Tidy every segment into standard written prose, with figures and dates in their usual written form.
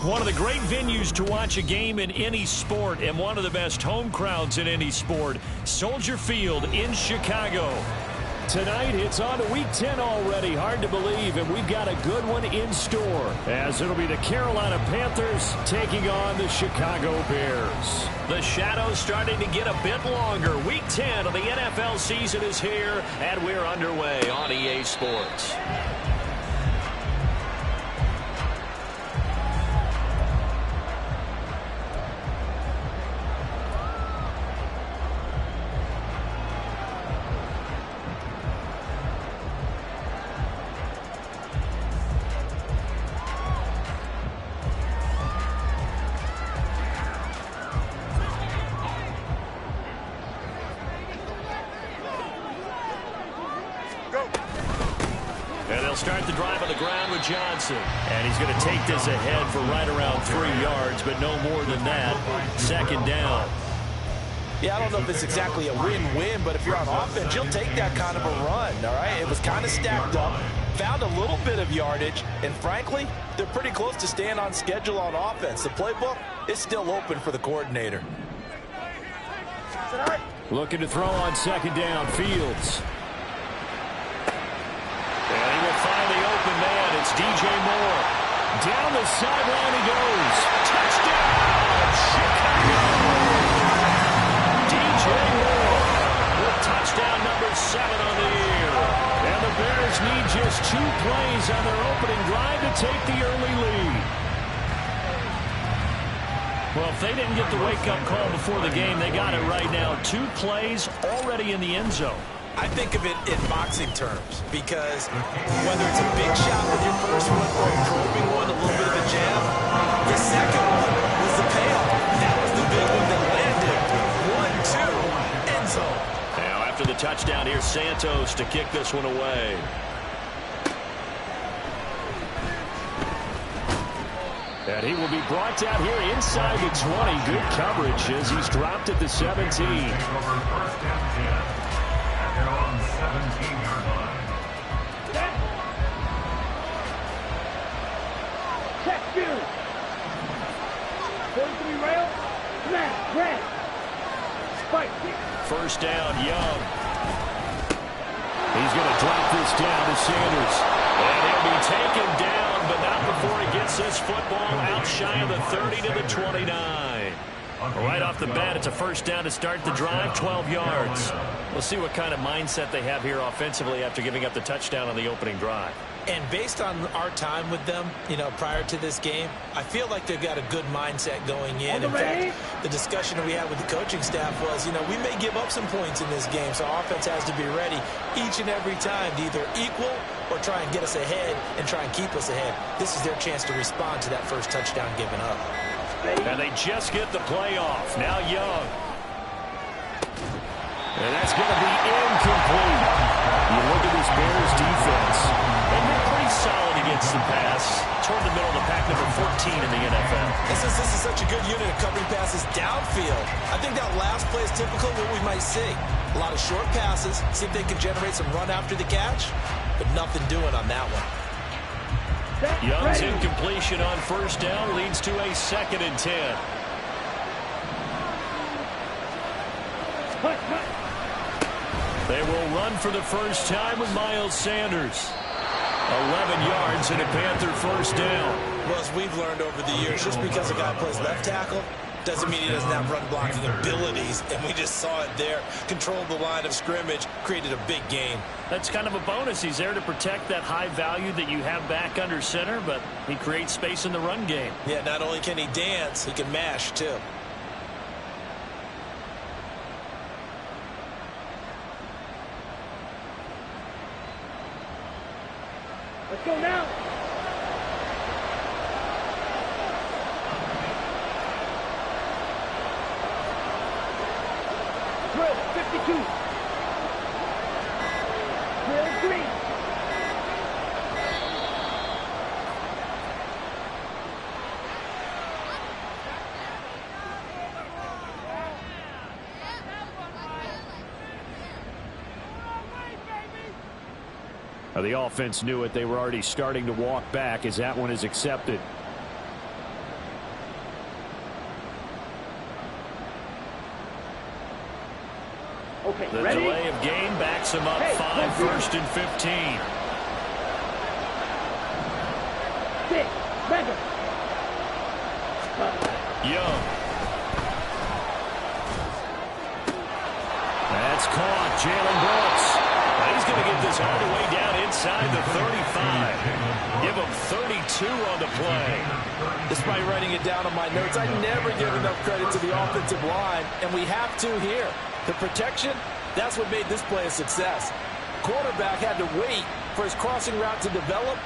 One of the great venues to watch a game in any sport and one of the best home crowds in any sport. Soldier Field in Chicago. Tonight, it's on to Week 10 already. Hard to believe, and we've got a good one in store, as it'll be the Carolina Panthers taking on the Chicago Bears. The shadows starting to get a bit longer. Week 10 of the NFL season is here, and we're underway on EA Sports. Start the drive on the ground with Johnson. And he's going to take this ahead for right around 3 yards, but no more than that. Second down. Yeah, I don't know if it's exactly a win-win, but if you're on offense, you'll take that kind of a run, all right? It was kind of stacked up, found a little bit of yardage, and frankly, they're pretty close to staying on schedule on offense. The playbook is still open for the coordinator. Looking to throw on second down, Fields. And he will find the open man. It's DJ Moore. Down the sideline he goes. Touchdown, Chicago! DJ Moore with touchdown number 7 on the year. And the Bears need just 2 plays on their opening drive to take the early lead. Well, if they didn't get the wake-up call before the game, they got it right now. 2 plays already in the end zone. I think of it in boxing terms because whether it's a big shot with your first one or a probing one, a little bit of a jab, the second one was the payoff. That was the big one that landed. 1-2, end zone. Now after the touchdown, here's Santos to kick this one away. And he will be brought down here inside the 20. Good coverage as he's dropped at the 17. First down, Young. He's going to drop this down to Sanders. And he'll be taken down, but not before he gets this football out shy of the 30 to the 29. Right off the bat, it's a first down to start the drive, 12 yards. We'll see what kind of mindset they have here offensively after giving up the touchdown on the opening drive. And based on our time with them, prior to this game, I feel like they've got a good mindset going in. In fact, the discussion that we had with the coaching staff was, we may give up some points in this game, so offense has to be ready each and every time to either equal or try and get us ahead and try and keep us ahead. This is their chance to respond to that first touchdown given up. And they just get the play off. Now Young. And that's going to be incomplete. You look at this Bears defense, and they're pretty solid against the pass. Toward the middle of the pack, number 14 in the NFL. This is such a good unit of covering passes downfield. I think that last play is typical of what we might see. A lot of short passes, see if they can generate some run after the catch, but nothing doing on that one. Young's incompletion on first down leads to a 2nd and 10. They will run for the first time with Miles Sanders. 11 yards and a Panther first down. Well, as we've learned over the years, just because a guy plays left tackle doesn't mean he doesn't have run blocking abilities, and we just saw it there. Controlled the line of scrimmage, created a big gain. That's kind of a bonus. He's there to protect that high value that you have back under center, but he creates space in the run game. Yeah, not only can he dance, he can mash, too. Let's go now. Drill 52. Drill 3. The offense knew it. They were already starting to walk back as that one is accepted. Okay, The ready? delay of game backs him up 5, 1st and 15. 6, mega. Young. That's caught. Jalen Brooks. Now he's going to get this all the way down inside the 35. Give him 32 on the play. Despite writing it down on my notes, I never give enough credit to the offensive line, and we have to here. The protection, that's what made this play a success. Quarterback had to wait for his crossing route to develop,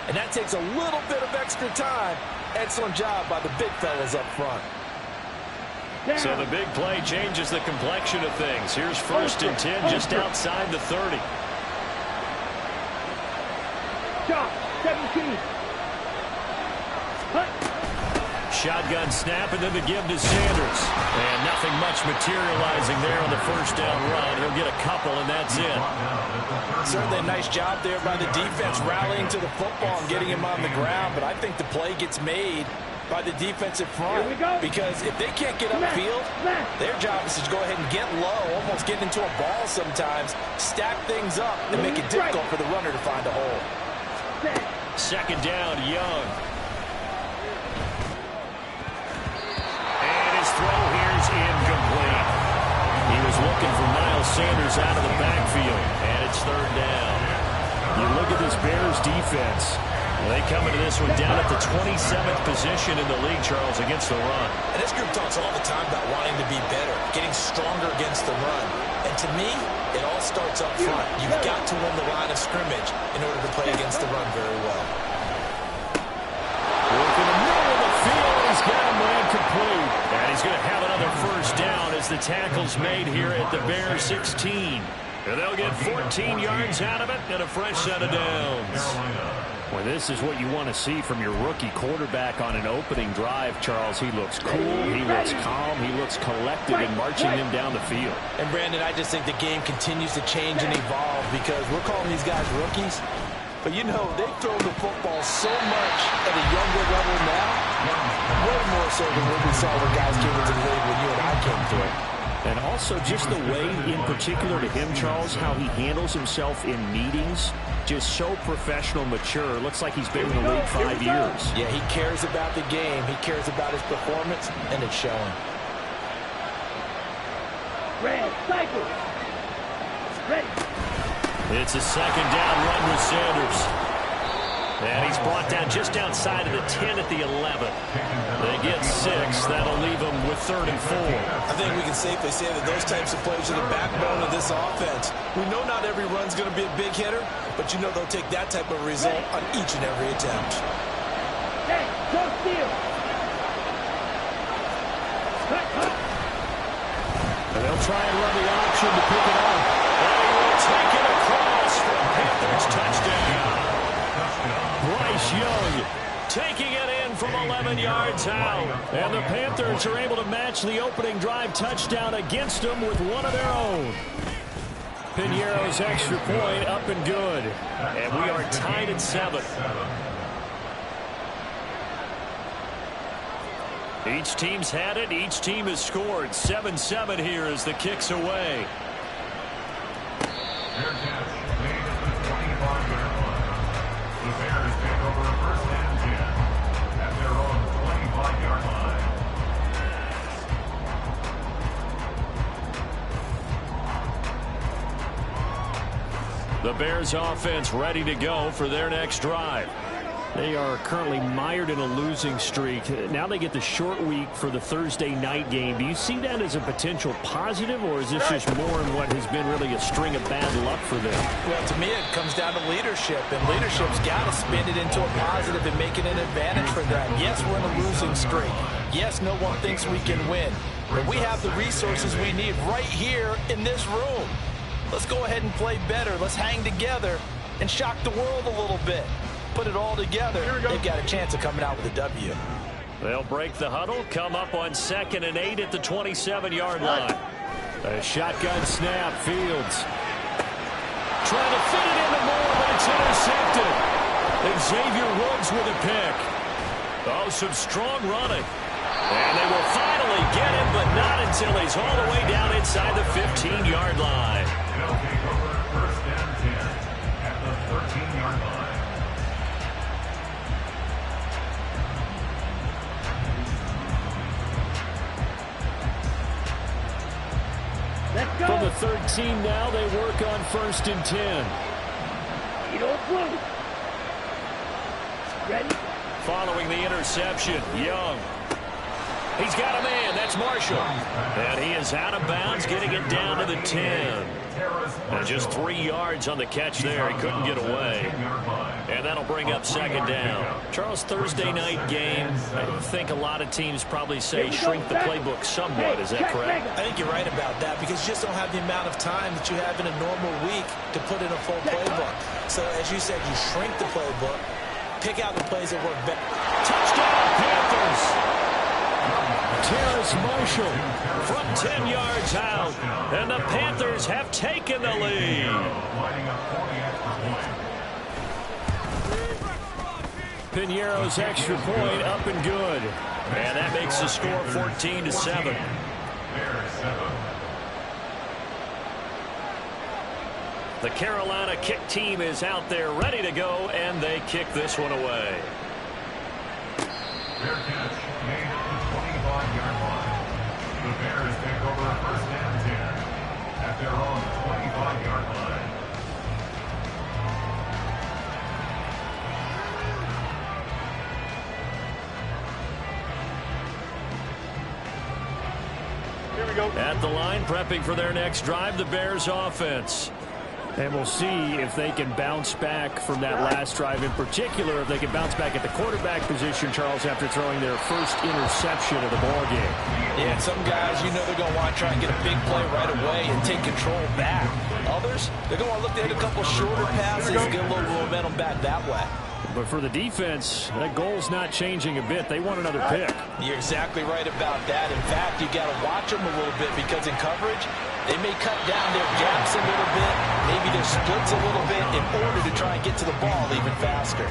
and that takes a little bit of extra time. Excellent job by the big fellas up front. So the big play changes the complexion of things. Here's 1st and 10 just outside the 30. Shot, 17. Shotgun snap and then the give to Sanders. And nothing much materializing there on the 1st down run. He'll get a couple and that's it. Certainly a nice job there by the defense rallying to the football and getting him on the ground. But I think the play gets made by the defensive front. Because if they can't get upfield, their job is to go ahead and get low, almost get into a ball sometimes, stack things up, and make it difficult for the runner to find a hole. 2nd down, Young. And his throw here's incomplete. He was looking for Miles Sanders out of the backfield, and it's 3rd down. You look at this Bears defense. They come into this one down at the 27th position in the league, Charles, against the run. And this group talks all the time about wanting to be better, getting stronger against the run. And to me, it all starts up front. You've got to win the line of scrimmage in order to play against the run very well. Working the middle of the field, he's got him ran complete. And he's going to have another 1st down as the tackle's made here at the Bears 16. And they'll get 14 yards out of it and a fresh set of downs. Well, this is what you want to see from your rookie quarterback on an opening drive, Charles. He looks cool, he looks calm, he looks collected in marching them down the field. And, Brandon, I just think the game continues to change and evolve because we're calling these guys rookies. But, you know, they've thrown the football so much at a younger level now, way more so than what we saw when guys came into the league when you and I came through. And also just the way, in particular to him, Charles, how he handles himself in meetings. Just so professional, mature. Looks like he's been in the league 5 years. Yeah, he cares about the game. He cares about his performance, and it's showing. Red, cycle. Ready. It's a 2nd down run with Sanders. And he's brought down just outside of the 10 at the 11. They get 6. That'll leave them with 3rd and 4. I think we can safely say that those types of plays are the backbone of this offense. We know not every run's going to be a big hitter, but you know they'll take that type of result on each and every attempt. Hey, go steal. And they'll try and run the option to pick it up. And he will take it across for a Panthers touchdown. Bryce Young taking it in from 11 yards out. And the Panthers are able to match the opening drive touchdown against them with one of their own. Piñeiro's extra point up and good. And we are tied at 7. Each team's had it. Each team has scored. 7-7 here as the kick's away. The Bears take over 1st and 10 at their own 25-yard line. The Bears offense ready to go for their next drive. They are currently mired in a losing streak. Now they get the short week for the Thursday night game. Do you see that as a potential positive, or is this just more in what has been really a string of bad luck for them? Well, to me, it comes down to leadership, and leadership's got to spin it into a positive and make it an advantage for them. Yes, we're in a losing streak. Yes, no one thinks we can win, but we have the resources we need right here in this room. Let's go ahead and play better. Let's hang together and shock the world a little bit. Put it all together, they've got a chance of coming out with a W. They'll break the huddle, come up on 2nd and 8 at the 27-yard line. A shotgun snap, Fields. Trying to fit it into Moore, but it's intercepted. Xavier Woods with a pick. Oh, some strong running. And they will finally get him, but not until he's all the way down inside the 15-yard line. They'll take over first and 10 at the 13-yard line. Let's go. From the 13 now, they work on first and 10. You don't close. Ready? Following the interception, Young. He's got a man. That's Marshall. And he is out of bounds, getting it down to the 10. And just 3 yards on the catch there. He couldn't get away. And that'll bring up second down. Charles, Thursday night game, I think a lot of teams probably say shrink the playbook somewhat. Is that correct? I think you're right about that because you just don't have the amount of time that you have in a normal week to put in a full playbook. So, as you said, you shrink the playbook, pick out the plays that work better. Touchdown, Panthers! Terrace Marshall from 10 yards out, and the Panthers have taken the lead. Piñeiro's extra point up and good, and that makes the score 14-7. The Carolina kick team is out there ready to go, and they kick this one away. Their catch made at the 25-yard line. The Bears take over first and 10 at their own 25-yard line. Here we go. At the line, prepping for their next drive, the Bears offense. And we'll see if they can bounce back from that last drive, in particular, if they can bounce back at the quarterback position, Charles, after throwing their first interception of the ballgame. Yeah, some guys, you know they're going to want to try and get a big play right away and take control back. Others, they're going to look at a couple shorter passes, get a little momentum back that way. But for the defense, that goal's not changing a bit. They want another pick. You're exactly right about that. In fact, you got to watch them a little bit because in coverage, they may cut down their gaps a little bit, maybe their splits a little bit in order to try and get to the ball even faster.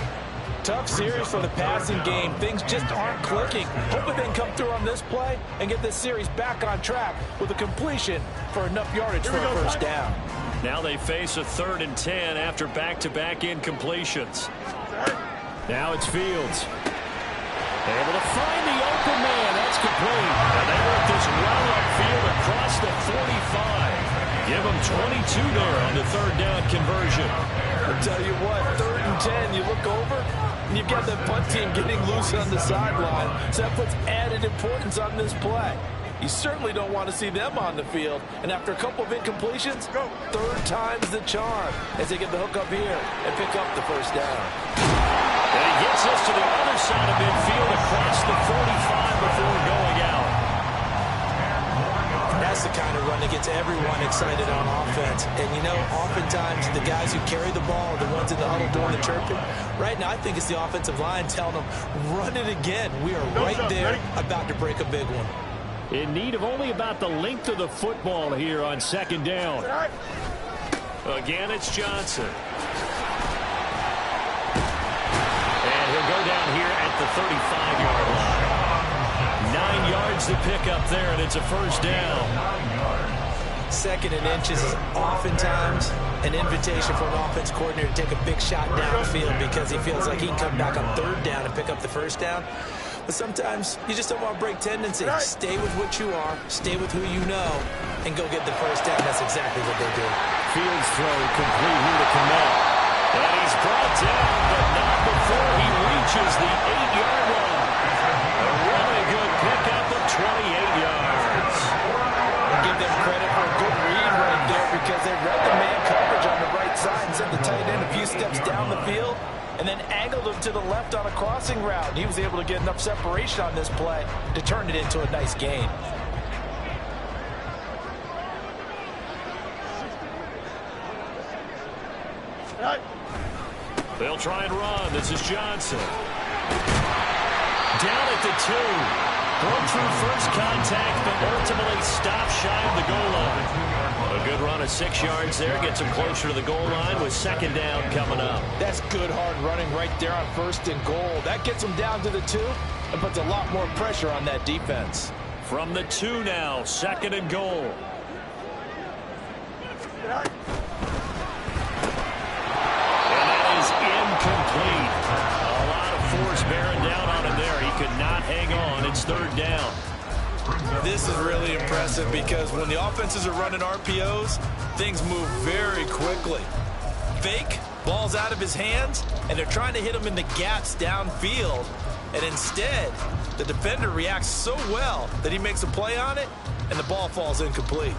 Tough series for the passing game. Things just aren't clicking. Hoping they can come through on this play and get this series back on track with a completion for enough yardage for a first down. Now they face a 3rd and 10 after back-to-back incompletions. Now it's Fields. Able to find the open man. That's complete. And they work this well upfield across the 45. Give them 22 there on the 3rd down conversion. I'll tell you what, 3rd and 10, you look over, and you've got the punt team getting loose on the sideline. So that puts added importance on this play. You certainly don't want to see them on the field. And after a couple of incompletions, 3rd time's the charm as they get the hook up here and pick up the first down. And he gets us to the other side of midfield across the 45 before going out. That's the kind of run that gets everyone excited on offense. And, you know, oftentimes the guys who carry the ball are the ones in the huddle doing the chirping. Right now, I think it's the offensive line telling them, run it again. We are right there about to break a big one. In need of only about the length of the football here on 2nd down. Again, it's Johnson. And he'll go down here at the 35-yard line. 9 yards to pick up there, and it's a first down. 2nd and inches is oftentimes an invitation for an offense coordinator to take a big shot downfield because he feels like he can come back on 3rd down and pick up the first down. But sometimes you just don't want to break tendency. Stay with what you are, stay with who you know, and go get the first down. That's exactly what they do. Fields throw complete here to Connect. And he's brought down, but not before he reaches the 8-yard line. A really good pickup of 28 yards. And give them credit for a good read right there because they read the man coverage on the right side and sent the tight end a few steps down the field and then angled him to the left on a crossing route. And he was able to get enough separation on this play to turn it into a nice gain. They'll try and run. This is Johnson. Down at the 2. Broke through first contact, but ultimately stopped shy of the goal line. A good run of 6 yards there. Gets him closer to the goal line with 2nd down coming up. That's good hard running right there on 1st and goal. That gets him down to the 2. and puts a lot more pressure on that defense. From the 2 now, 2nd and goal. And that is incomplete. A lot of force bearing down on him there. He could not hang on. It's 3rd down. This is really impressive because when the offenses are running RPOs, things move very quickly. Fake, ball's out of his hands, and they're trying to hit him in the gaps downfield. And instead, the defender reacts so well that he makes a play on it, and the ball falls incomplete.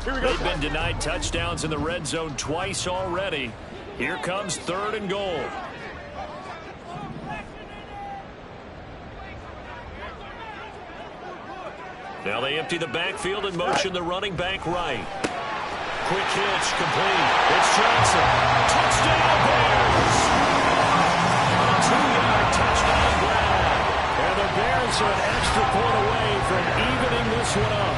They've been denied touchdowns in the red zone twice already. Here comes 3rd and goal. Now they empty the backfield and motion the running back right. Quick hitch, complete. It's Johnson. Touchdown, Bears! A 2-yard touchdown grab. And the Bears are an extra point away from evening this one up.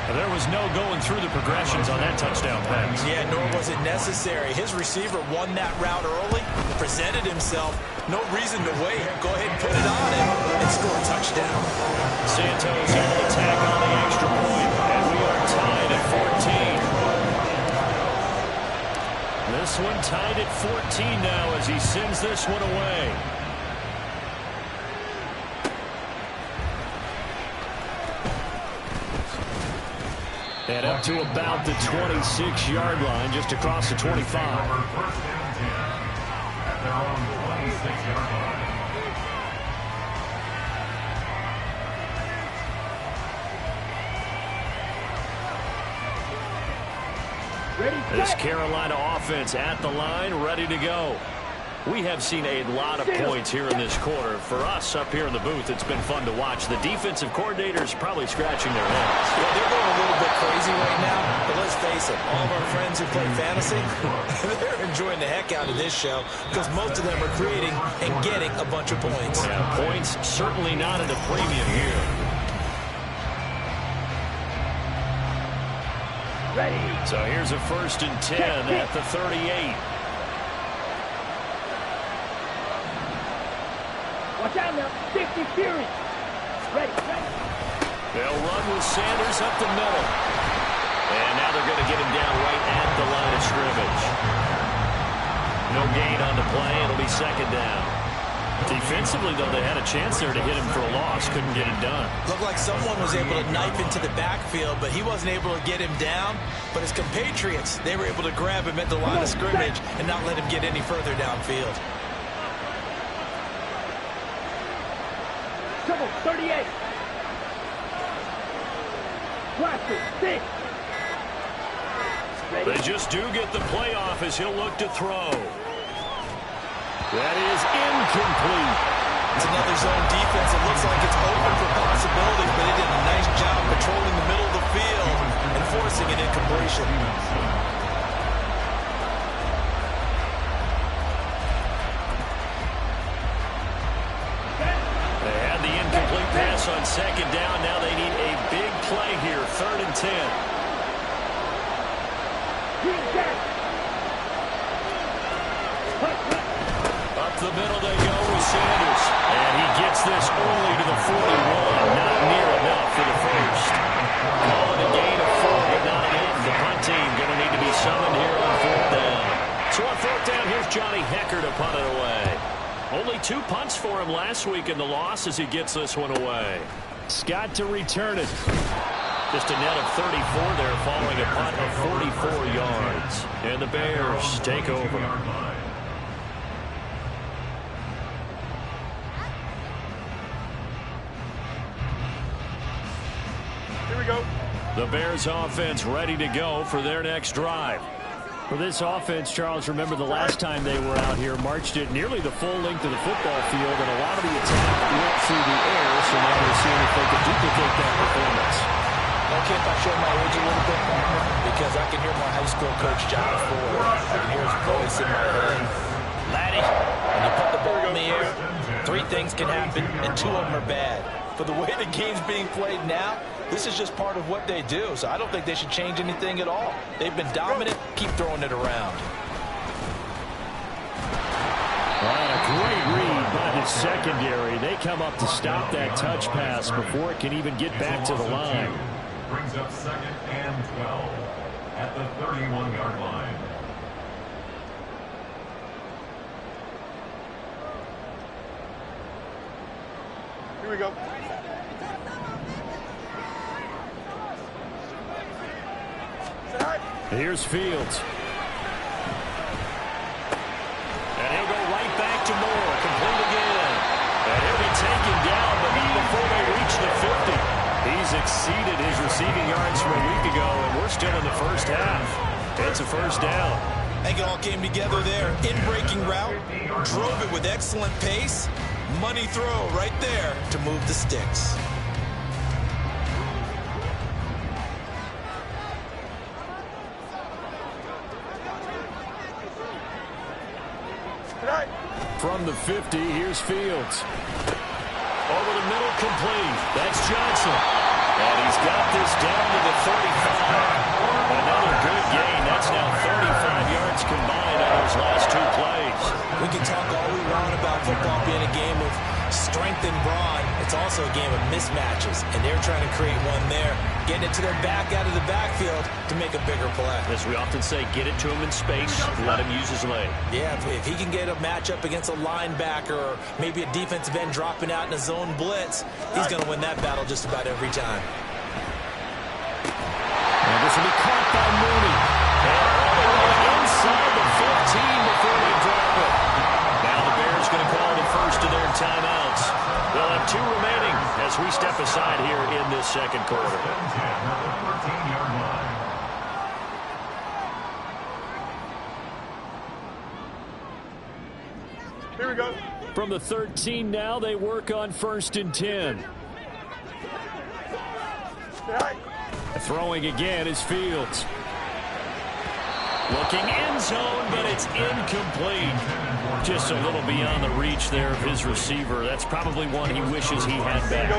There was no going through the progressions on that touchdown pass. Yeah, nor was it necessary. His receiver won that route early, presented himself. No reason to wait. Go ahead and put it on him and score a touchdown. Santos able to tack on the extra point, and we are tied at 14. This one tied at 14 now as he sends this one away. And up to about the 26-yard line, just across the 25. First down 10 at their own 26-yard line. This Carolina offense at the line, ready to go. We have seen a lot of points here in this quarter. For us up here in the booth, it's been fun to watch. The defensive coordinators probably scratching their heads. Yeah, they're going a little bit crazy right now, but let's face it, all of our friends who play fantasy, they're enjoying the heck out of this show because most of them are creating and getting a bunch of points. Yeah, points certainly not at a premium here. Ready. So here's a 1st and 10 at the 38. Watch out now. 50 Fury. Ready. They'll run with Sanders up the middle. And now they're going to get him down right at the line of scrimmage. No gain on the play. It'll be 2nd down. Defensively, though, they had a chance there to hit him for a loss. Couldn't get it done. Looked like someone was able to knife into the backfield, but he wasn't able to get him down. But his compatriots, they were able to grab him at the line of scrimmage and not let him get any further downfield. 38. Blaster, 6. They just do get the playoff as he'll look to throw. That is incomplete. It's another zone defense. It looks like it's open for possibilities, but it did a nice job patrolling the middle of the field and forcing an incompletion. They had the incomplete pass on 2nd down. Now they need a big play here. 3rd and 10. Up the middle they go with Sanders. And he gets this only to the 41. Not near enough for the first. Call it a gain of 4, but not enough. The punt team going to need to be summoned here on 4th down. So on 4th down, here's Johnny Hecker to punt it away. Only 2 punts for him last week in the loss as he gets this one away. Scott to return it. Just a net of 34 there following a punt of 44 yards. And the Bears take over. Here we go. The Bears offense ready to go for their next drive. For this offense, Charles, remember the last time they were out here, marched it nearly the full length of the football field, and a lot of the attack went through the air, so now they're seeing if they can duplicate that performance. Okay, if I show my age a little bit, because I can hear my high school coach, John Ford. I can hear his voice in my head. Laddie, when you put the ball in the air, 3 things can happen, and 2 of them are bad. For the way the game's being played now, this is just part of what they do, so I don't think they should change anything at all. They've been dominant. Keep throwing it around. A great read by the secondary. They come up to stop that touch pass before it can even get back to the line. Brings up 2nd and 12 at the 31-yard line. Here we go. Here's Fields. And he'll go right back to Moore. Complete again. And he'll be taken down, but before they reach the 50. He's exceeded his receiving yards from a week ago, and we're still in the first half. It's a first down. I think it all came together there. In-breaking route, drove it with excellent pace. Money throw right there to move the sticks. From the 50, here's Fields. Over the middle, complete. That's Johnson. And he's got this down to the 35. Another good gain. That's now 35 yards combined on those last 2 plays. We can talk all we want about football being a game of strength and brawn. It's also a game of mismatches, and they're trying to create one there, getting it to their back out of the backfield to make a bigger play. As we often say, get it to him in space, let him use his leg. Yeah, if he can get a matchup against a linebacker or maybe a defensive end dropping out in a zone blitz, he's going to win that battle just about every time. And this will be caught by Mooney. And all the way inside the 15 before they drop it. Now the Bears going to call the first of their timeouts. They'll have 2 remaining as we step aside here in this second quarter. Here we go. From the 13 now, they work on 1st and 10. Throwing again is Fields. Looking end zone, but it's incomplete. Just a little beyond the reach there of his receiver. That's probably one he wishes he had back.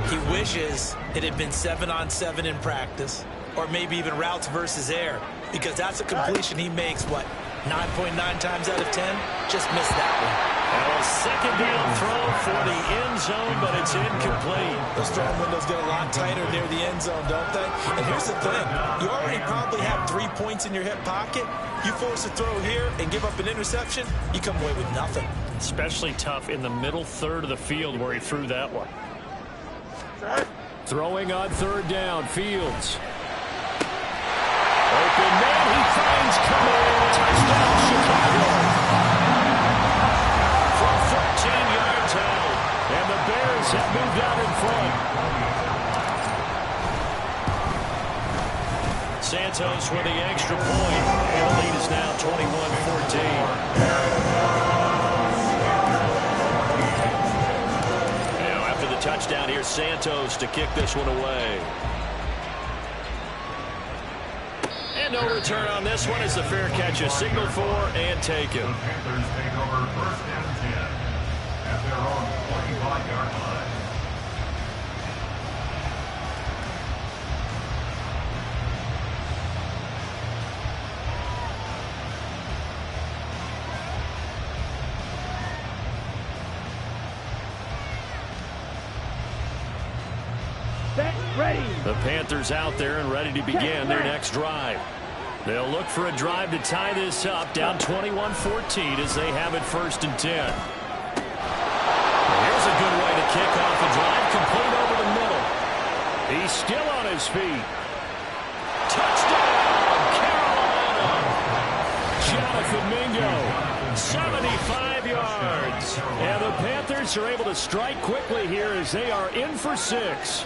He wishes it had been 7-on-7 in practice, or maybe even routes versus air, because that's a completion he makes, 9.9 times out of 10? Just missed that one. A second down throw for the end zone, but it's incomplete. Those throwing windows get a lot tighter near the end zone, don't they? And here's the thing. You already probably have 3 points in your hip pocket. You force a throw here and give up an interception, you come away with nothing. Especially tough in the middle third of the field where he threw that one. Throwing on 3rd down, Fields. Open man, he finds Kamara. Touchdown, Chicago. From 14 yards out, and the Bears have moved out in front. Santos with the extra point, and the lead is now 21-14. Now after the touchdown, here's Santos to kick this one away. And no return on this one as the fair catch is signaled for and taken. Panthers take over 1st and 10 at their own 25-yard line. Ready. The Panthers out there and ready to begin their next drive. They'll look for a drive to tie this up, down 21-14 as they have it 1st and 10. Here's a good way to kick off a drive, complete over the middle. He's still on his feet. Touchdown, Carolina! Jonathan Mingo, 75 yards. And the Panthers are able to strike quickly here as they are in for 6.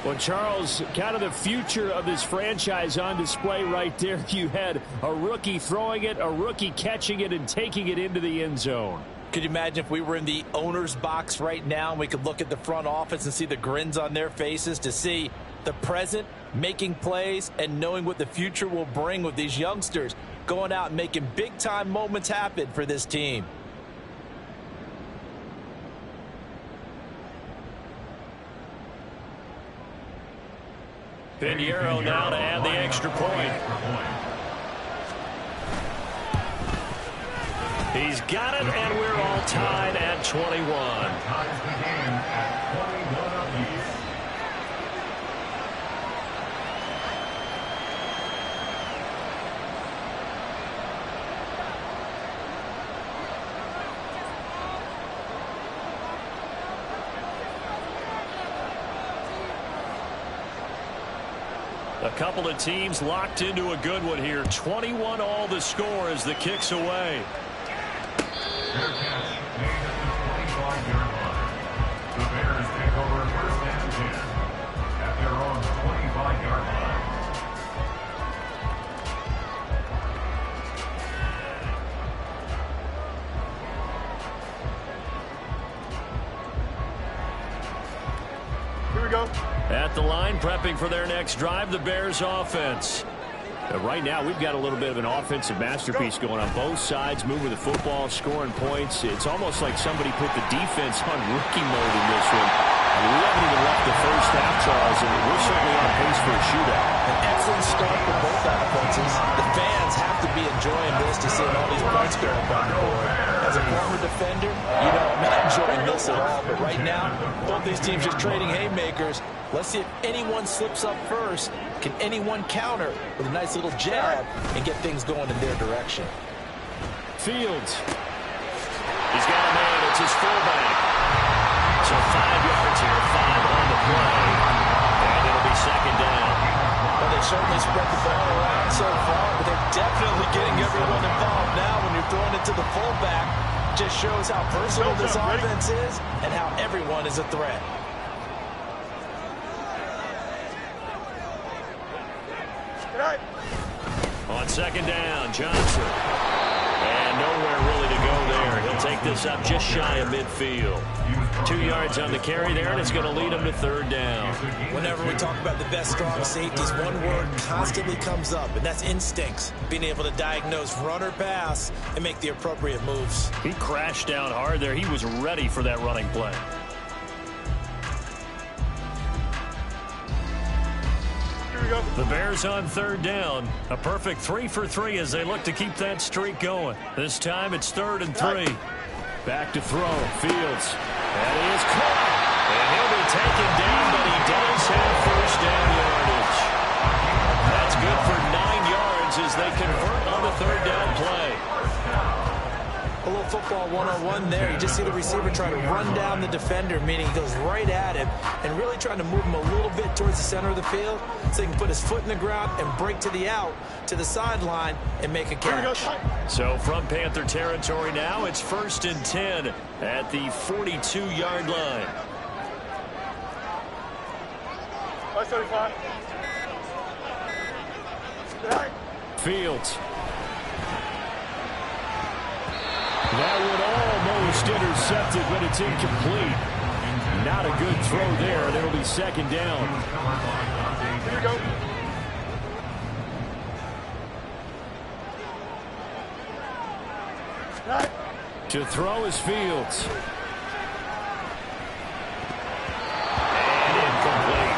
Well, Charles, kind of the future of this franchise on display right there. You had a rookie throwing it, a rookie catching it, and taking it into the end zone. Could you imagine if we were in the owner's box right now and we could look at the front office and see the grins on their faces to see the present, making plays, and knowing what the future will bring with these youngsters going out and making big-time moments happen for this team. Pinheiro now to add the extra point. He's got it, and we're all tied at 21. Ties the game at 21 apiece. A couple of teams locked into a good one here. 21 all the score as the kick's away. Fair catch made at the 25-yard line. The Bears take over first and 10 at their own 25-yard line. Here we go. At the line, prepping for their next drive, the Bears offense. Right now, we've got a little bit of an offensive masterpiece going on. Both sides moving the football, scoring points. It's almost like somebody put the defense on rookie mode in this one. I mean, we haven't even left the first half, Charles, and we're certainly on pace for a shootout. An excellent start for both offenses. The fans have to be enjoying this to see all these points go up on the board. As a former defender, you know, I'm not enjoying this at all. But right now, both these teams just trading haymakers. Let's see if anyone slips up first. Can anyone counter with a nice little jab and get things going in their direction? Fields. He's got a man. It's his fullback. So 5 yards here, 5 on the play. And it'll be second down. Well, they certainly spread the ball around so far, but they're definitely getting everyone involved now when you're throwing it to the fullback. Just shows how versatile this offense is and how everyone is a threat. On second down, Johnson. And nowhere really to go there. He'll take this up just shy of midfield. 2 yards on the carry there, and it's going to lead him to third down. Whenever we talk about the best strong safeties, one word constantly comes up, and that's instincts. Being able to diagnose run or pass and make the appropriate moves. He crashed down hard there. He was ready for that running play. The Bears on third down. A perfect 3 for 3 as they look to keep that streak going. This time it's 3rd and 3. Back to throw. Fields. And he is caught. And he'll be taken down, but he does have first down yardage. That's good for 9 yards as they convert on the third down play. A little football 101 there. You just see the receiver try to run down the defender, meaning he goes right at him and really trying to move him a little bit towards the center of the field so he can put his foot in the ground and break to the out, to the sideline, and make a catch. So from Panther territory now, it's 1st and 10 at the 42-yard line. 575. Fields. That would almost intercepted, but it's incomplete. Not a good throw there, and it'll be second down. Here we go. To throw is Fields. And incomplete.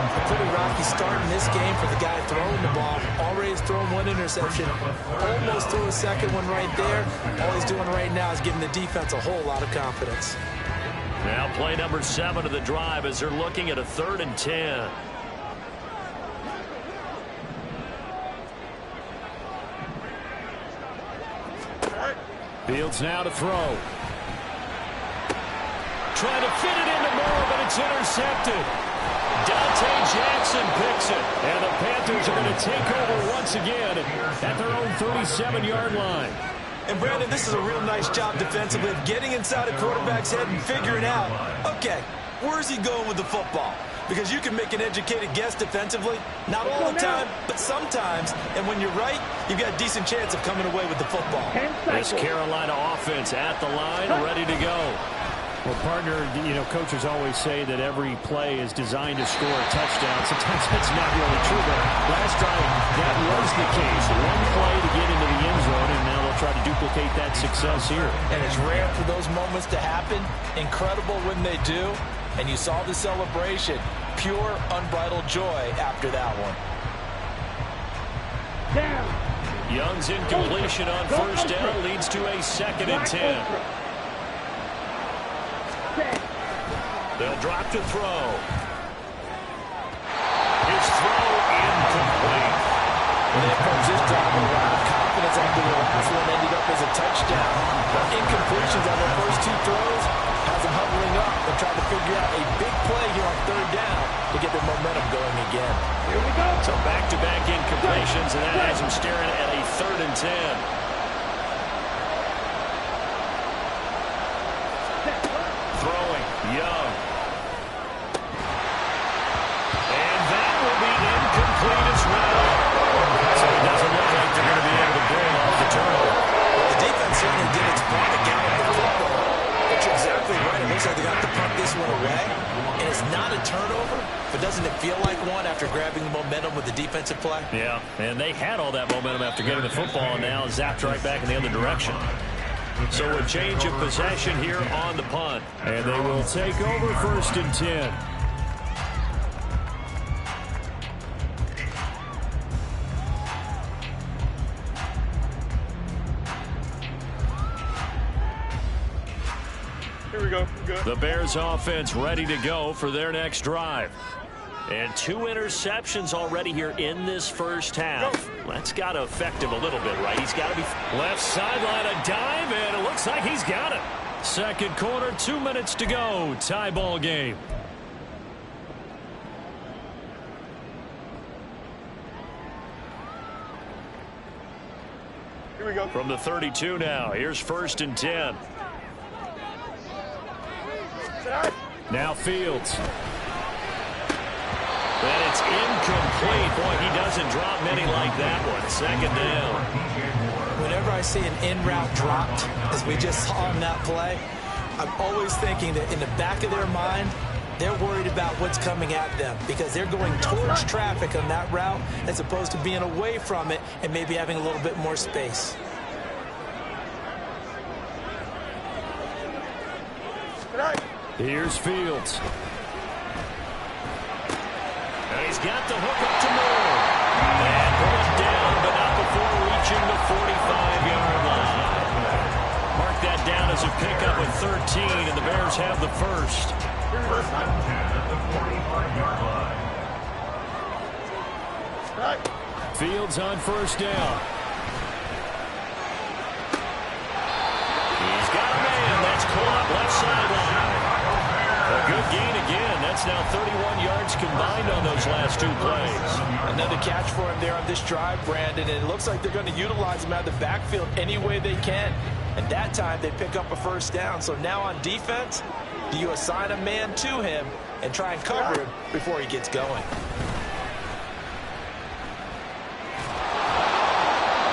A pretty rocky start in this game for the guy throwing the ball. Already has thrown one interception. Almost threw a second one right there. All he's doing right now is giving the defense a whole lot of confidence. Now play number 7 of the drive as they're looking at a 3rd and 10. Fields now to throw. Trying to fit it into Moore, but it's intercepted. Dante Jackson picks it. And the Panthers are going to take over once again at their own 37-yard line. And, Brandon, this is a real nice job defensively of getting inside a quarterback's head and figuring out, okay, where's he going with the football? Because you can make an educated guess defensively, not all the time, but sometimes. And when you're right, you've got a decent chance of coming away with the football. This Carolina offense at the line, ready to go. Well, partner, you know, coaches always say that every play is designed to score a touchdown. Sometimes that's not really true, but last drive, that was the case. One play to get into the end zone, and now they'll try to duplicate that success here. And it's rare for those moments to happen. Incredible when they do. And you saw the celebration. Pure, unbridled joy after that one. You Young's incompletion on first down leads to a 2nd and 10. They'll drop to throw. His throw incomplete. When they approach this drive with a lot of confidence after the last one ended up as a touchdown. But incompletions on their first 2 throws has them huddling up and trying to figure out a big play here on 3rd down to get their momentum going again. Here we go. So back-to-back incompletions, and that has them staring at a 3rd and 10. Throwing, Young. And that will be incomplete as well. So it doesn't look like they're going to be able to bring off the turnover. Well, the defense certainly did its part to gallop the football. But you're exactly right. It looks like they got to punt this one away. And it's not a turnover, but doesn't it feel like one after grabbing the momentum with the defensive play? Yeah, and they had all that momentum after getting the football, and now zapped right back in the other direction. So a change of possession here on the punt. And they will take over 1st and 10. Here we go. Good. The Bears offense ready to go for their next drive. And 2 interceptions already here in this first half. That's got to affect him a little bit, right? He's got to be left sideline, a dive, and it looks like he's got it. 2nd quarter, 2 minutes to go. Tie ball game. Here we go. From the 32 now, here's 1st and 10. Now Fields. And it's incomplete. Boy, he doesn't drop many like that one. 2nd down. Whenever I see an in-route dropped, as we just saw on that play, I'm always thinking that in the back of their mind, they're worried about what's coming at them because they're going towards traffic on that route as opposed to being away from it and maybe having a little bit more space. Here's Fields. And he's got the hook up to Moore. And brought down, but not before reaching the 45-yard line. Mark that down as a pickup with 13, and the Bears have the first. 1st and 10 at the 45-yard line. Fields on 1st down. He's got a man. That's caught left sideline. A good gain again. That's now 31 yards combined on those last 2 plays. Another catch for him there on this drive, Brandon, and it looks like they're going to utilize him out of the backfield any way they can. And that time they pick up a 1st down. So now on defense, do you assign a man to him and try and cover him before he gets going?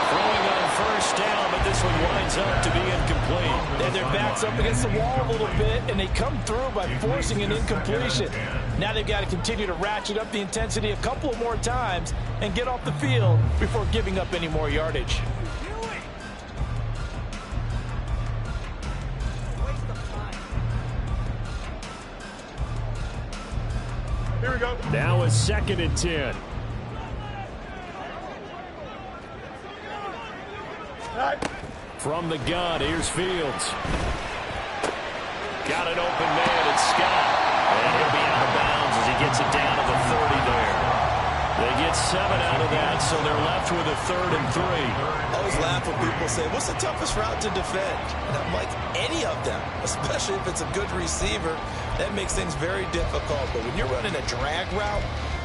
Throwing on 1st down, but this one winds up to be incomplete. And their back's up against the wall a little bit, and they come through by forcing an incompletion. Now they've got to continue to ratchet up the intensity a couple of more times and get off the field before giving up any more yardage. Here we go. Now a 2nd and 10. From the gun, here's Fields. Got an open man, it's Scott. And he'll be out of bounds as he gets it down to the 30 there. They get 7 out of that, so they're left with a 3rd and 3. I always laugh when people say, what's the toughest route to defend? And I'm like, any of them, especially if it's a good receiver. That makes things very difficult. But when you're running a drag route,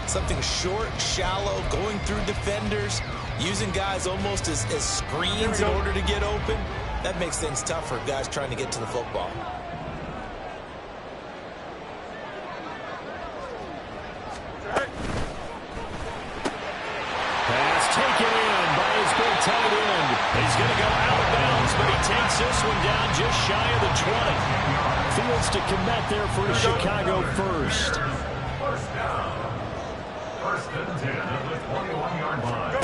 something short, shallow, going through defenders, using guys almost as screens in order to get open, that makes things tough for guys trying to get to the football. Pass taken in by his big tight end. He's going to go out of bounds, but he takes this one down just shy of the 20. Fields to commit there for a Chicago first. 1st down. 1st and 10 at the 21-yard line.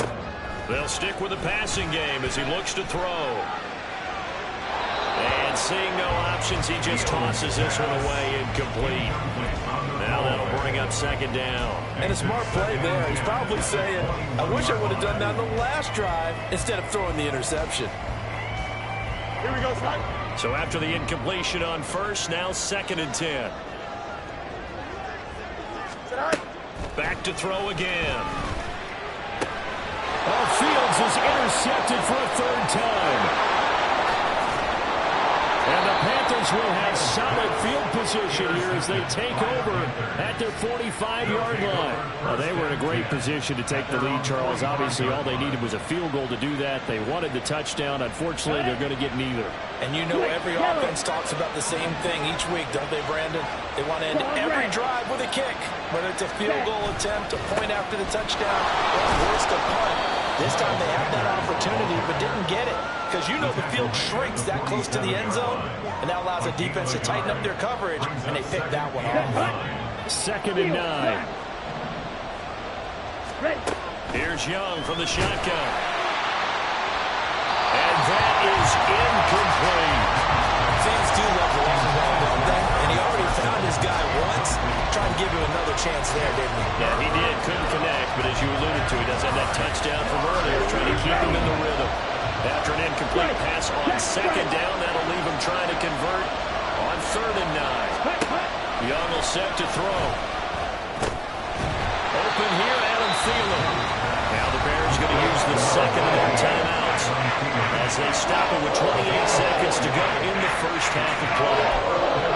They'll stick with the passing game as he looks to throw. And seeing no options, he just tosses this one away incomplete. Now that'll bring bring up second down. And a smart play there. He's probably saying, I wish I would have done that on the last drive instead of throwing the interception. Here we go, son. So after the incompletion on first, now 2nd and 10. Back to throw again. Fields is intercepted for a 3rd time. And the Panthers will have solid field position here as they take over at their 45-yard line. Well, they were in a great position to take the lead, Charles. Obviously, all they needed was a field goal to do that. They wanted the touchdown. Unfortunately, they're going to get neither. And you know every offense talks about the same thing each week, don't they, Brandon? They want to end every drive with a kick, whether it's a field goal attempt, a point after the touchdown, or worst, a punt. This time they had that opportunity but didn't get it because you know the field shrinks that close to the end zone, and that allows the defense to tighten up their coverage, and they picked that one off. 2nd and 9. Here's Young from the shotgun. And that is incomplete. Fans do love the long ball, don't they? And he already found his guy once. Tried to give him another chance there, didn't he? Yeah, he did. Couldn't connect, but as you alluded to, he does have that touchdown from earlier, trying to keep him in the rhythm. After an incomplete pass on 2nd down, that'll leave him trying to convert on 3rd and 9. Young will set to throw. Open here, Adam Thielen. Now the Bears going to use the 2nd of their timeouts as they stop it with 28 seconds to go in the first half of play.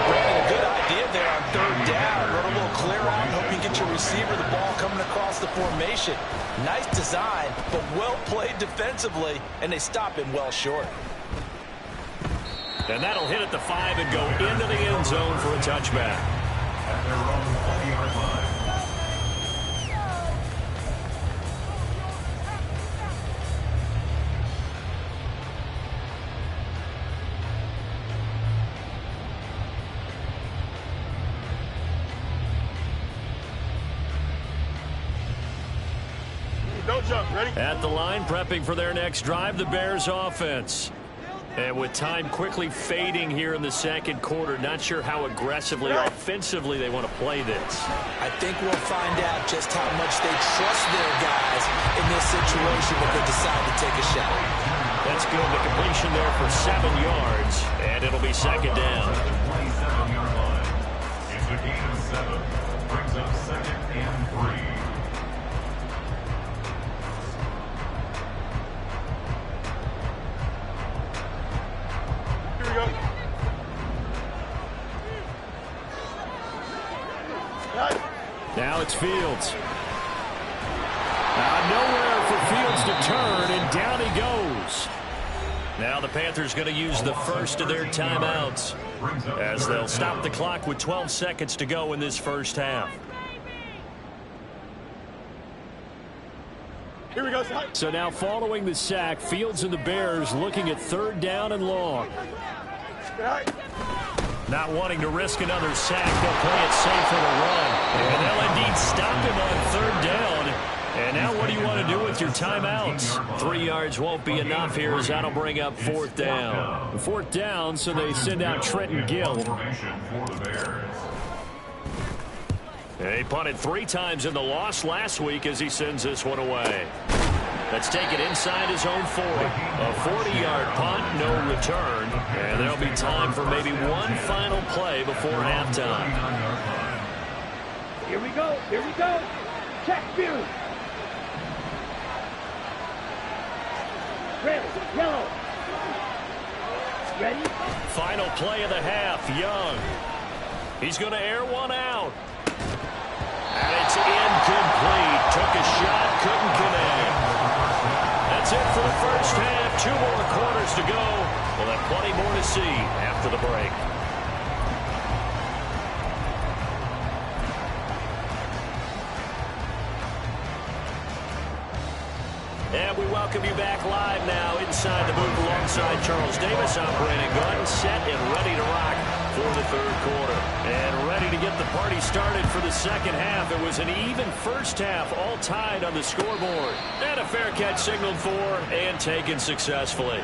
Brandon, a good idea there on 3rd down. Run a little clear out, hope you get your receiver the ball coming across the formation. Nice design, but well played defensively, and they stop him well short. And that'll hit at the 5 and go into the end zone for a touchback. At their own 20-yard line. Don't jump. Ready? At the line, prepping for their next drive, the Bears offense. And with time quickly fading here in the 2nd quarter, not sure how aggressively, offensively they want to play this. I think we'll find out just how much they trust their guys in this situation if they decide to take a shot. That's good. The completion there for 7 yards, and it'll be 2nd down. 27-yard line. It's a gain of 7. Brings up 2nd and 3. Now it's Fields. Nowhere for Fields to turn, and down he goes. Now the Panthers going to use the first of their timeouts as they'll stop the clock with 12 seconds to go in this first half. Here we go, son. So now following the sack, Fields and the Bears looking at 3rd down and long. Not wanting to risk another sack, they'll play it safe for the run. And they'll indeed stop him on 3rd down. And now what do you want to do with your timeouts? 3 yards won't be enough here as that'll bring up 4th down. 4th down, so they send out Trenton Gill. He punted 3 times in the loss last week as he sends this one away. Let's take it inside his own 40. A 40-yard punt, no return. And there'll be time for maybe one final play before halftime. Here we go. Here we go. Check view. Red, yellow. Ready? Final play of the half, Young. He's going to air one out. And it's incomplete. Took a shot, couldn't connect. That's it for the first half. 2 more quarters to go. We'll have plenty more to see after the break. And we welcome you back live now inside the booth alongside Charles Davis. I'm Brandon Gordon, set and ready to rock for the 3rd quarter. And ready to get the party started for the 2nd half. It was an even first half, all tied on the scoreboard. And a fair catch signaled for and taken successfully.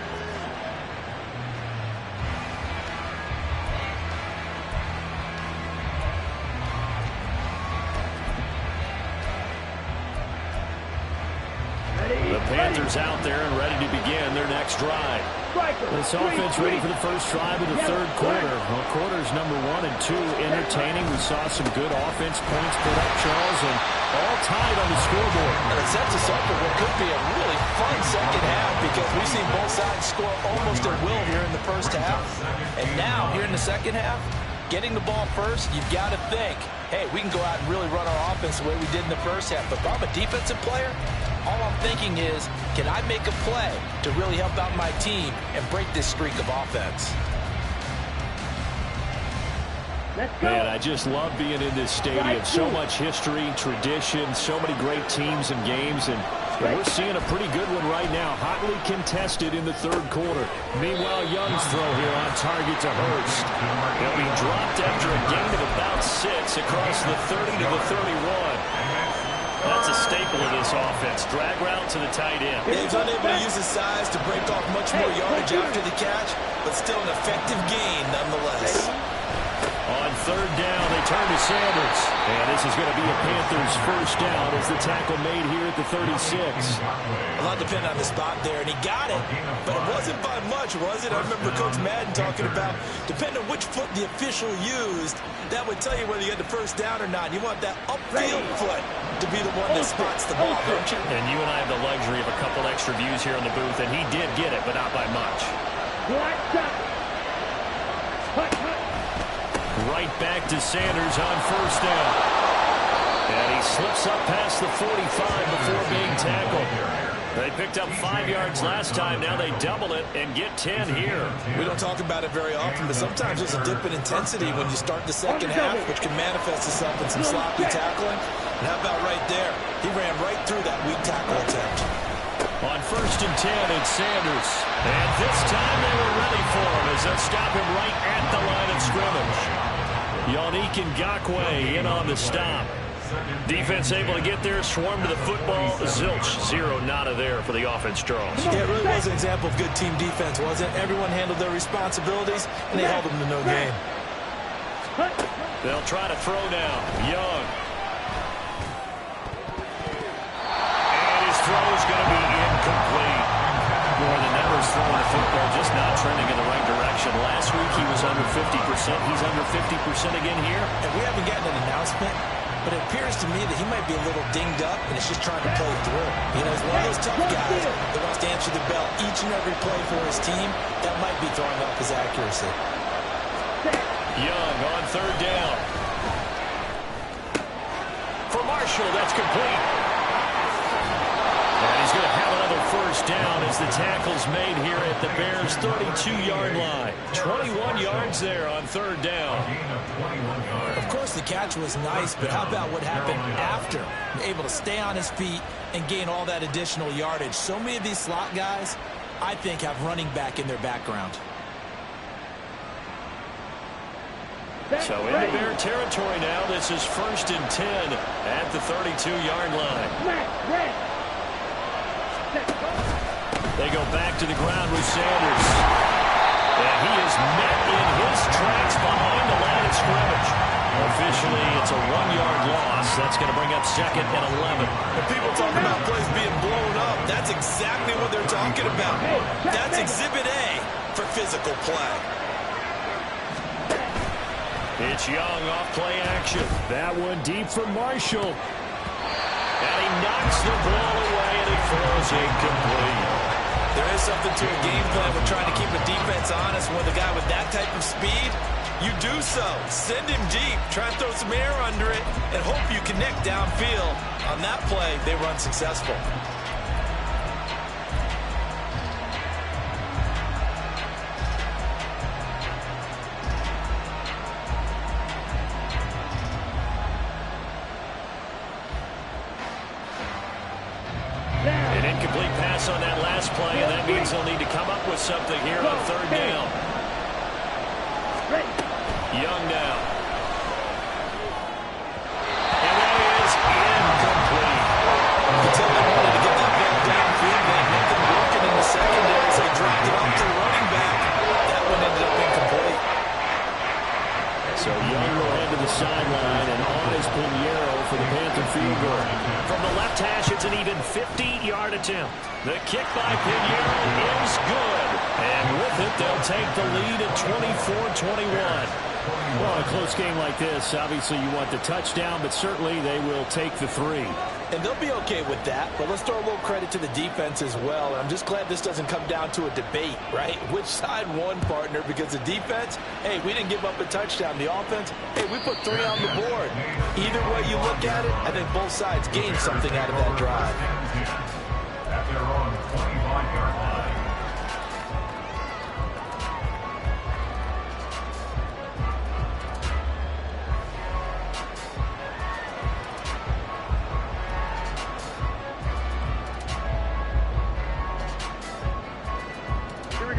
Panthers out there and ready to begin their next drive. This offense ready for the first drive of the third quarter. Well, quarters number 1 and 2 entertaining. We saw some good offense points put up, Charles, and all tied on the scoreboard. And it sets us up for what could be a really fun second half because we've seen both sides score almost at will here in the first half. And now, here in the second half, getting the ball first, you've got to think, hey, we can go out and really run our offense the way we did in the first half. But if I'm a defensive player, all I'm thinking is, can I make a play to really help out my team and break this streak of offense? Man, I just love being in this stadium. So much history, tradition, so many great teams and games, and we're seeing a pretty good one right now. Hotly contested in the third quarter. Meanwhile, Young's throw here on target to Hurst. He'll be dropped after a gain of about 6 across the 30 to the 31. That's a staple of this offense. Drag route to the tight end. He's unable to use his size to break off much more yardage after the catch, but still an effective gain nonetheless. On third down, they turn to Sanders. And this is going to be a Panthers first down as the tackle made here at the 36. A lot depended on the spot there, and he got it, but it wasn't by much, was it? I remember Coach Madden talking about, depending on which foot the official used, that would tell you whether you had the first down or not. You want that upfield foot to be the one that spots the ball, don't you? And you and I have the luxury of a couple extra views here in the booth, and he did get it, but not by much. Right back to Sanders on first down. And he slips up past the 45 before being tackled. They picked up 5 yards last time. Now they double it and get 10 here. We don't talk about it very often, but sometimes there's a dip in intensity when you start the second half, which can manifest itself in some sloppy tackling. And how about right there? He ran right through that weak tackle attempt. On first and 10, it's Sanders. And this time they were ready for him as they stop him right at the line of scrimmage. Yannick Ngakoue in on the stop. Defense able to get there, swarm to the football. Zilch, 0 nada there for the offense, Charles. Yeah, it really was an example of good team defense, wasn't it? Everyone handled their responsibilities, and they held them to no gain. They'll try to throw now. Young. And his throw is going to be incomplete. More than ever throwing the football, just not trending in the right direction. Last week he was under 50%. He's under 50% again here. And we haven't gotten an announcement, but it appears to me that he might be a little dinged up and is just trying to play through. You know, he's one of those tough guys that wants to answer the bell each and every play for his team. That might be throwing off his accuracy. Young on third down. For Marshall, that's complete. And he's going to have another first down as the tackle's made here at the Bears' 32-yard line. 21 yards there on third down. Of course, the catch was nice, but how about what happened after? Able to stay on his feet and gain all that additional yardage. So many of these slot guys, I think, have running back in their background. So into Bear territory now. This is first and 10 at the 32-yard line. They go back to the ground with Sanders. And he is met in his tracks behind the line of scrimmage. Officially, it's a 1-yard loss. That's going to bring up second and 11. When people talk about plays being blown up, that's exactly what they're talking about. That's Exhibit A for physical play. It's Young off play action. That one deep for Marshall. And he knocks the ball away and he throws incomplete. There is something to a game plan with trying to keep a defense honest. With a guy with that type of speed, you do so. Send him deep. Try and throw some air under it and hope you connect downfield. On that play, they run successful. An incomplete pass on that last play, and that means they'll need to come up with something here on third down. Young now. And that is incomplete. Until they wanted to get that ball downfield, they had nothing working in the secondary, so they dropped it off to the running back. That one ended up incomplete. So Young will head to the sideline, and on is Pinheiro for the Panther field goal. From the left hash, it's an even 50 yards. start attempt. The kick by Pinheiro is good. And with it, they'll take the lead at 24-21. Well, a close game like this, obviously you want the touchdown, but certainly they will take the 3. And they'll be okay with that, but let's throw a little credit to the defense as well. And I'm just glad this doesn't come down to a debate, right? Which side won, partner? Because the defense, hey, we didn't give up a touchdown. The offense, hey, we put 3 on the board. Either way you look at it, I think both sides gained something out of that drive. At their own 25-yard line.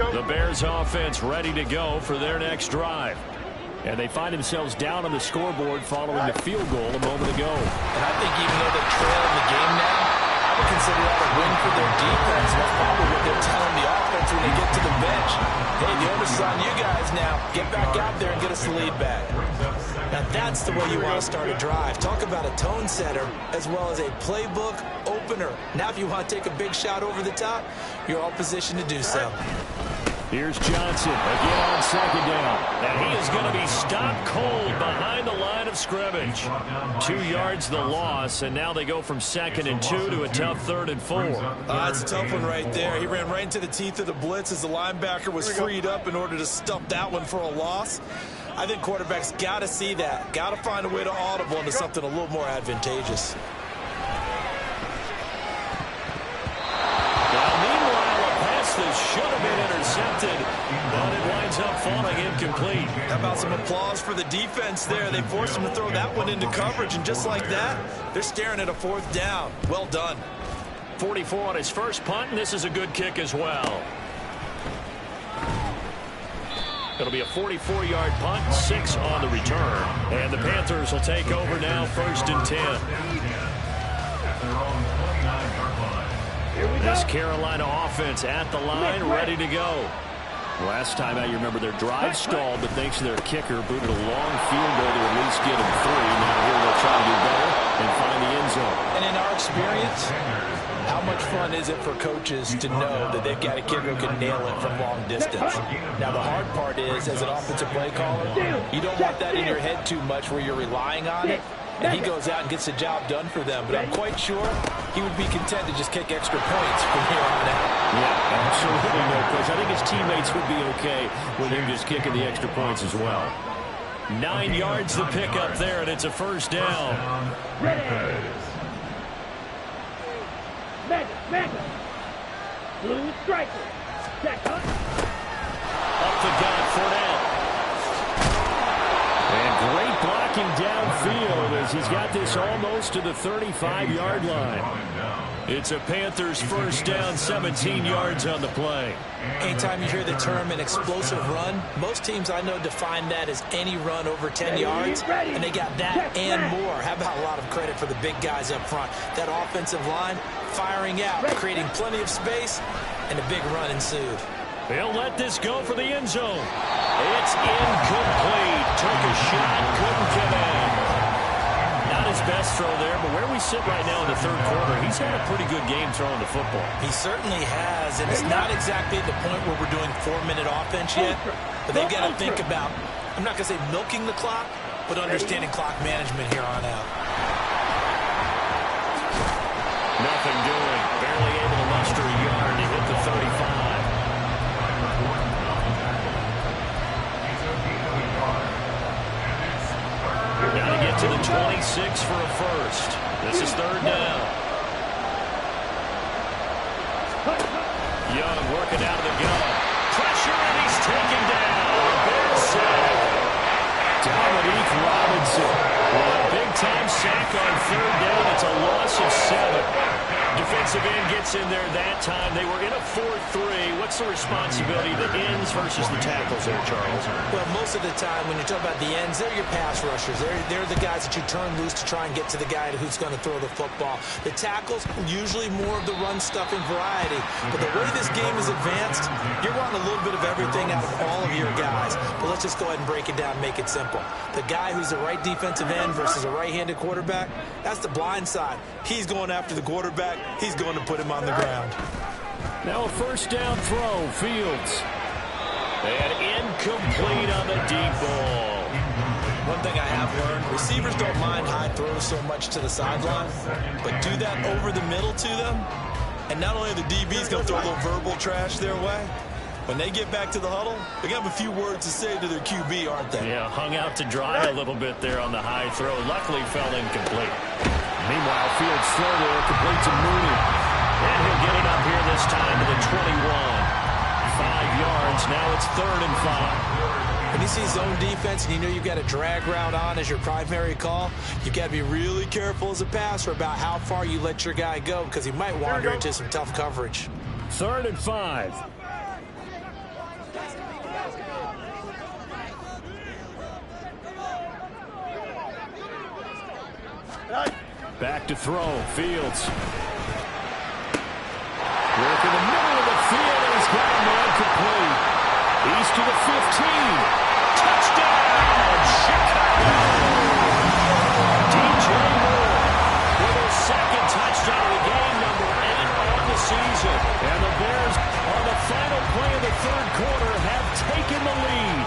The Bears offense ready to go for their next drive. And they find themselves down on the scoreboard following the field goal a moment ago. And I think even though they're trailing the game now, I would consider that a win for their defense. That's probably what they're telling the offense when they get to the bench. Hey, the onus is on you guys now. Get back out there and get us the lead back. Now that's the way you want to start a drive. Talk about a tone setter as well as a playbook opener. Now if you want to take a big shot over the top, you're all positioned to do so. Here's Johnson again on second down. And he is going to be stopped cold behind the line of scrimmage. 2 yards the loss, and now they go from 2nd and 2 to a tough 3rd and 4. That's a tough one right there. He ran right into the teeth of the blitz as the linebacker was freed up in order to stuff that one for a loss. I think quarterbacks got to see that. Got to find a way to audible into something a little more advantageous. This should have been intercepted, but it winds up falling incomplete. How about some applause for the defense there? They forced him to throw that one into coverage, and just like that, they're staring at a 4th down. Well done. 44 on his first punt, and this is a good kick as well. It'll be a 44-yard punt, 6 on the return. And the Panthers will take over now, 1st and 10. At their own 29-yard line. This Carolina offense at the line, ready to go. Last time out, you remember their drive stalled, but thanks to their kicker, booted a long field goal to at least get them 3. Now here they'll try to do better and find the end zone. And in our experience, how much fun is it for coaches to know that they've got a kicker who can nail it from long distance? Now, the hard part is, as an offensive play caller, you don't want that in your head too much where you're relying on it. And he goes out and gets the job done for them. But I'm quite sure he would be content to just kick extra points from here on out. Yeah, absolutely no question. I think his teammates would be okay with him just kicking the extra points as well. 9 yards the pick up there, and it's a 1st down. Mega. Blue striker. Check up. Up the gut, Fournette. And great blocking downfield as he's got this almost to the 35-yard line. It's a Panthers 1st down, 17 yards on the play. Anytime you hear the term an explosive run, most teams I know define that as any run over 10 yards, and they got that and more. How about a lot of credit for the big guys up front? That offensive line firing out, creating plenty of space, and a big run ensued. They'll let this go for the end zone. It's incomplete. Took a shot, couldn't get in. Not his best throw there, but where we sit right now in the 3rd quarter, he's had a pretty good game throwing the football. He certainly has, and it's not exactly at the point where we're doing 4-minute offense yet, but they've got to think about, I'm not going to say milking the clock, but understanding clock management here on out. Nothing doing. Barely able to muster a yard to hit the 35. Now to get to the 26 for a 1st. This is 3rd down. Young working out of the gun. Pressure, and he's taken down. Big sack. Dominique Robinson. Well, a big-time sack on 3rd down. It's a loss of 7. Defensive end gets in there that time. They were in a 4-3. What's the responsibility of the ends versus the tackles there, Charles? Well, most of the time when you talk about the ends, they're your pass rushers. They're the guys that you turn loose to try and get to the guy who's going to throw the football. The tackles, usually more of the run-stuffing variety. But the way this game is advanced, you're wanting a little bit of everything out of all of your guys. But let's just go ahead and break it down and make it simple. The guy who's the right defensive end versus a right-handed quarterback, that's the blind side. He's going after the quarterback. he's going to put him on the ground. Now a first down throw, Fields. And incomplete on the deep ball. One thing I have learned, receivers don't mind high throws so much to the sideline, but do that over the middle to them, and not only are the DBs going to throw a little verbal trash their way, when they get back to the huddle, they're going to have a few words to say to their QB, aren't they? Yeah, hung out to dry a little bit there on the high throw. Luckily fell incomplete. Meanwhile, Fields throw there, complete to Mooney. And he'll get it up here this time to the 21. 5 yards, now it's 3rd and 5. When you see zone defense and you know you've got a drag route on as your primary call, you've got to be really careful as a passer about how far you let your guy go because he might wander into some tough coverage. 3rd and 5. Back to throw, Fields. Work in the middle of the field, and he's got a man complete. He's to the 15. Touchdown, Chicago! DJ Moore with his 2nd touchdown of the game, number 8 on the season. And the Bears, on the final play of the 3rd quarter, have taken the lead.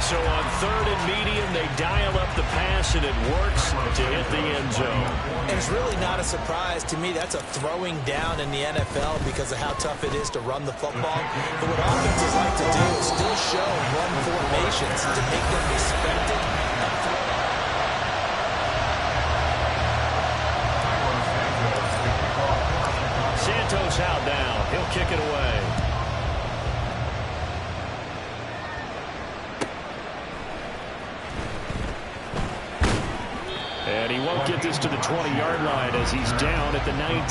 So on 3rd and medium, they dial up the pass, and it works to hit the end zone. And it's really not a surprise to me. That's a throwing down in the NFL because of how tough it is to run the football. But what offenses like to do is still show run formations to make them respected. Santos out now. He'll kick it away. And he won't get this to the 20-yard line as he's down at the 19.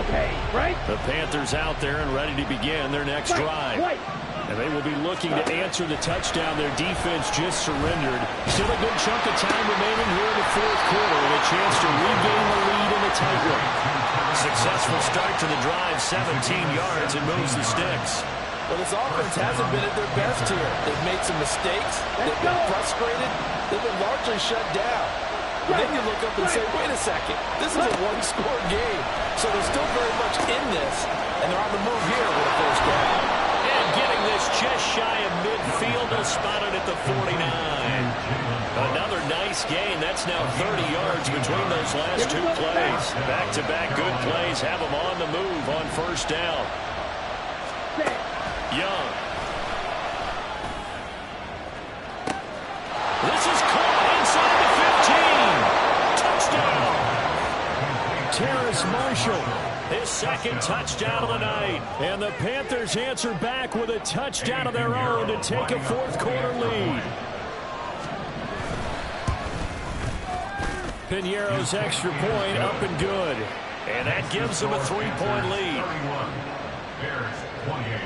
Okay, right? The Panthers out there and ready to begin their next drive. And they will be looking to answer the touchdown their defense just surrendered. Still a good chunk of time remaining here in the 4th quarter and a chance to regain the lead in the tightrope. Successful start to the drive, 17 yards, and moves the sticks. Well, this offense hasn't been at their best here. They've made some mistakes. They've been frustrated. They've been largely shut down. But then you look up and say, wait a second, this is a one-score game. So they're still very much in this, and they're on the move here with a first down. And getting this just shy of midfield, they'll spot it at the 49. Another nice gain. That's now 30 yards between those last 2 plays. Back-to-back good plays have them on the move on first down. Young. This is caught inside the 15. Touchdown. Terrace Marshall, his 2nd touchdown of the night. And the Panthers answer back with a touchdown of their own to take a 4th quarter lead. Piñeiro's extra point up and good. And that gives them a 3-point lead. Bears 28.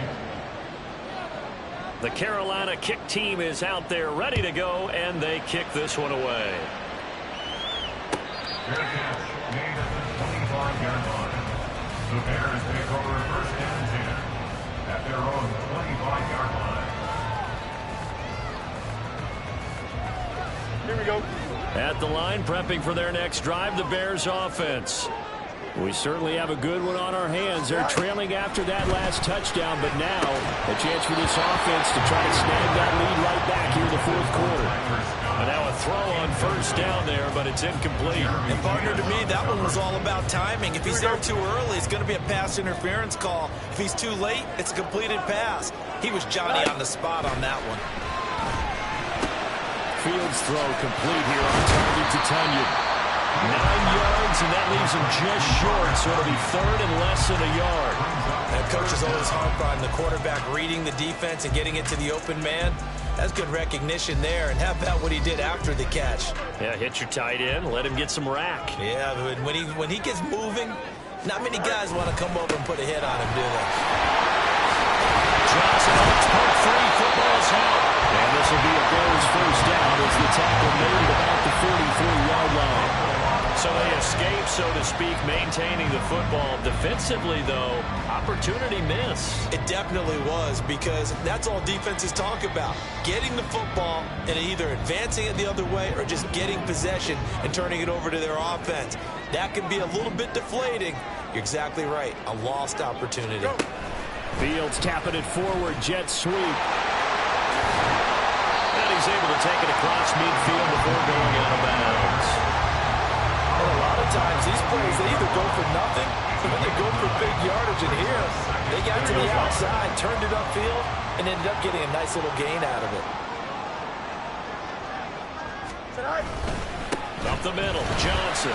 The Carolina kick team is out there ready to go, and they kick this one away. Fair catch made at the 25-yard line. The Bears take over first and 10 at their own 25-yard line. Here we go. At the line, prepping for their next drive, the Bears offense. We certainly have a good one on our hands. They're trailing after that last touchdown, but now a chance for this offense to try to snag that lead right back here in the 4th quarter. And now a throw on first down there, but it's incomplete. And partner, to me, that one was all about timing. If he's there too early, it's going to be a pass interference call. If he's too late, it's a completed pass. He was Johnny on the spot on that one. Fields throw complete here on target to Tunyon. 9 yards, and that leaves him just short, so it'll be 3rd and less than a yard. That coach is always harp on the quarterback reading the defense and getting it to the open man. That's good recognition there, and how about what he did after the catch? Yeah, hit your tight end, let him get some rack. Yeah, when he gets moving, not many guys want to come over and put a hit on him, do they? Johnson hooks punt free, football's out. And this will be a Bears first down as the tackle made at about the 43-yard line. So they escape so to speak, maintaining the football. Defensively, though, opportunity miss. It definitely was, because that's all defenses talk about. Getting the football and either advancing it the other way or just getting possession and turning it over to their offense. That can be a little bit deflating. You're exactly right. A lost opportunity. Fields tapping it forward. Jet sweep. And he's able to take it across midfield before going out of bounds. And a lot of times these plays, they either go for nothing or they go for big yardage. And here, they got to the outside, turned it upfield, and ended up getting a nice little gain out of it. Up the middle, Johnson.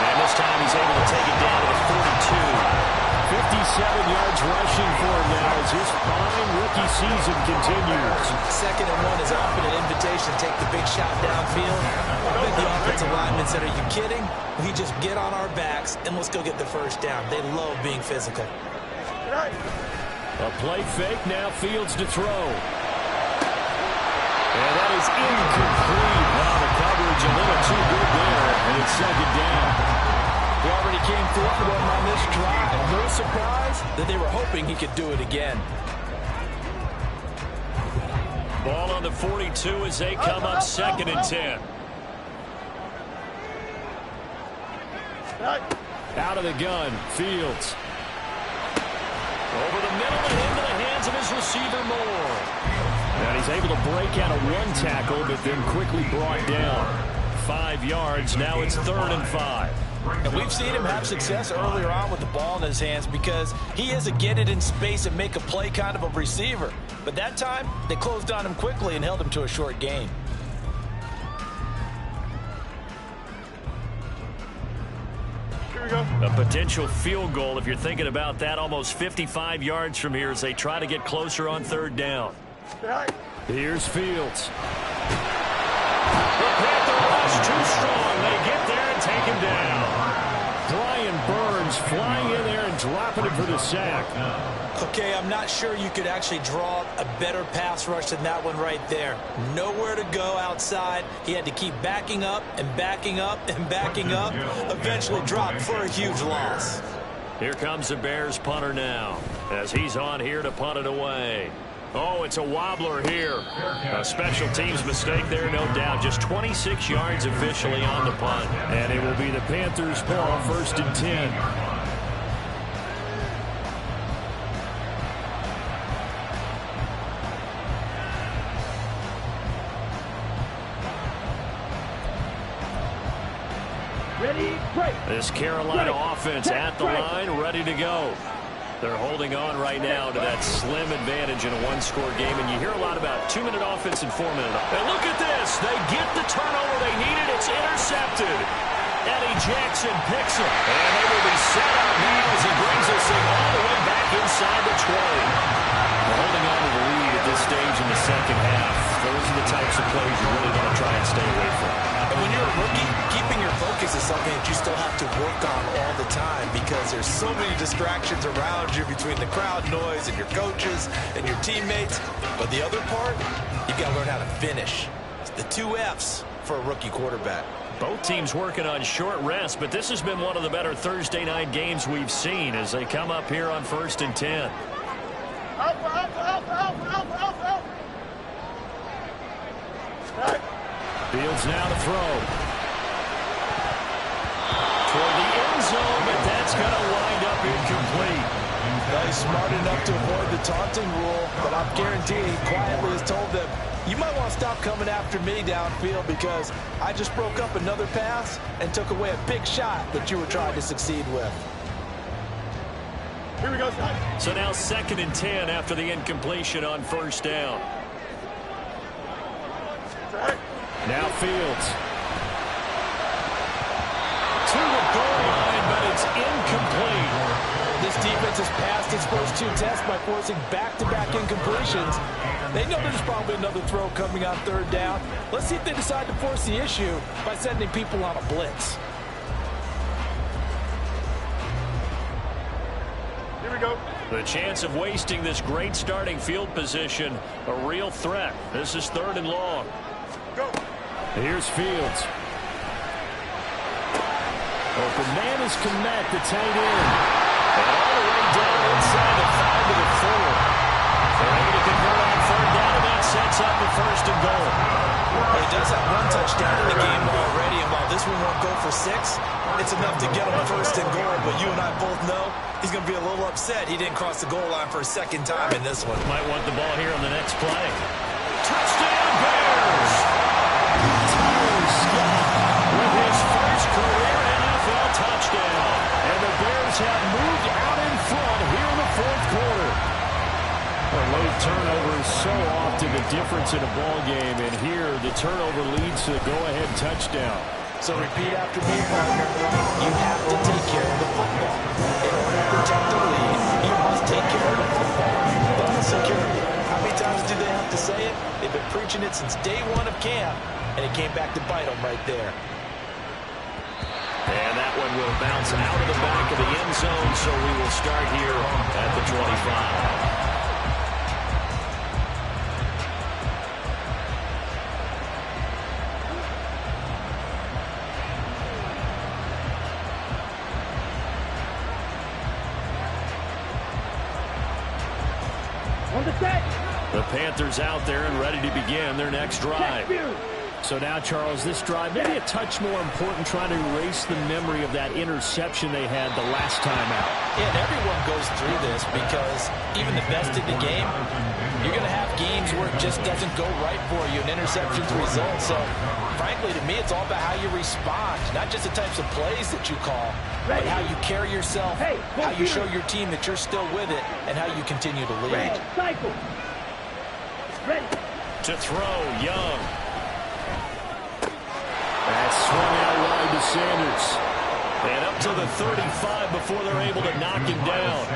And this time he's able to take it down to the 42. 57 yards rushing for him now as his fine rookie season continues. 2nd and 1 is often an invitation to take the big shot downfield. I bet the offensive linemen said, are you kidding? We just get on our backs and let's go get the first down. They love being physical. A play fake, now Fields to throw. And that is incomplete. Wow, the coverage a little too good there, and it's 2nd down. He already came through for them on this drive. No surprise that they were hoping he could do it again. Ball on the 42 as they come up 2nd and 10. Out of the gun, Fields. Over the middle and into the hands of his receiver Moore. And he's able to break out a run tackle, but then quickly brought down. 5 yards, now it's 3rd and 5. And we've seen him have success earlier on with the ball in his hands because he is a get it in space and make a play kind of a receiver. But that time, they closed on him quickly and held him to a short gain. Here we go. A potential field goal, if you're thinking about that, almost 55 yards from here as they try to get closer on 3rd down. Here's Fields. The Panther rush too strong. They get there and take him down. Brian Burns flying in there and dropping it for the sack. Okay, I'm not sure you could actually draw a better pass rush than that one right there. Nowhere to go outside. He had to keep backing up and backing up and backing up. Eventually dropped for a huge loss. Here comes the Bears punter now as he's on here to punt it away. Oh, it's a wobbler here. A special teams mistake there, no doubt. Just 26 yards officially on the punt. And it will be the Panthers' ball, 1st and 10. Ready, break. This Carolina offense at the line, ready to go. They're holding on right now to that slim advantage in a one-score game, and you hear a lot about 2-minute offense and 4-minute offense. And look at this. They get the turnover they needed. It's intercepted. Eddie Jackson picks it, and they will be set up now as he brings this thing all the way back inside the 20. They're holding on to the lead at this stage in the 2nd half. Those are the types of plays you really want to try and stay away from. And when you're a rookie, keeping your focus is something that you still have to work on all the time because there's so many distractions around you between the crowd noise and your coaches and your teammates. But the other part, you've got to learn how to finish. It's the 2 F's for a rookie quarterback. Both teams working on short rest, but this has been one of the better Thursday night games we've seen as they come up here on 1st and 10. Fields now to throw. Toward the end zone, but that's going to wind up incomplete. He's smart enough to avoid the taunting rule, but I'm guaranteeing he quietly has told them, you might want to stop coming after me downfield because I just broke up another pass and took away a big shot that you were trying to succeed with. Here we go, son. So now 2nd and 10 after the incompletion on 1st down. Now Fields. To the goal line, but it's incomplete. This defense has passed its first 2 tests by forcing back-to-back incompletions. They know there's probably another throw coming on 3rd down. Let's see if they decide to force the issue by sending people on a blitz. Here we go. The chance of wasting this great starting field position, a real threat. This is 3rd and long. Go. Here's Fields. Open man is Komet, the tight end. And all the way down inside the 5 to the 4. They're able to convert on 3rd down, and that sets up the 1st and goal. Well, he does have 1 touchdown in the game already, and while this one won't go for 6, it's enough to get him 1st and goal. But you and I both know he's going to be a little upset he didn't cross the goal line for a 2nd time in this one. Might want the ball here on the next play. Touchdown, Bears! Tyler Scott with his first career NFL touchdown. And the Bears have moved out in front here in the 4th quarter. A late turnover is so often the difference in a ball game, and here the turnover leads to the go-ahead touchdown. So repeat after me, partner. You have to take care of the football. In order to protect the lead, you must take care of the football. Ball security. How many times do they have to say it? They've been preaching it since day 1 of camp, and it came back to bite them right there. And that one will bounce out of the back of the end zone, so we will start here at the 25. The Panthers out there and ready to begin their next drive. So now, Charles, this drive maybe a touch more important, trying to erase the memory of that interception they had the last time out. Yeah, and everyone goes through this because even the best in the game, you're going to have games where it just doesn't go right for you, and interceptions result. So, frankly, to me, it's all about how you respond, not just the types of plays that you call, but how you carry yourself, how you show your team that you're still with it, and how you continue to lead. To throw, Young. That swung out wide to Sanders. And up to the 35 before they're able to knock him down.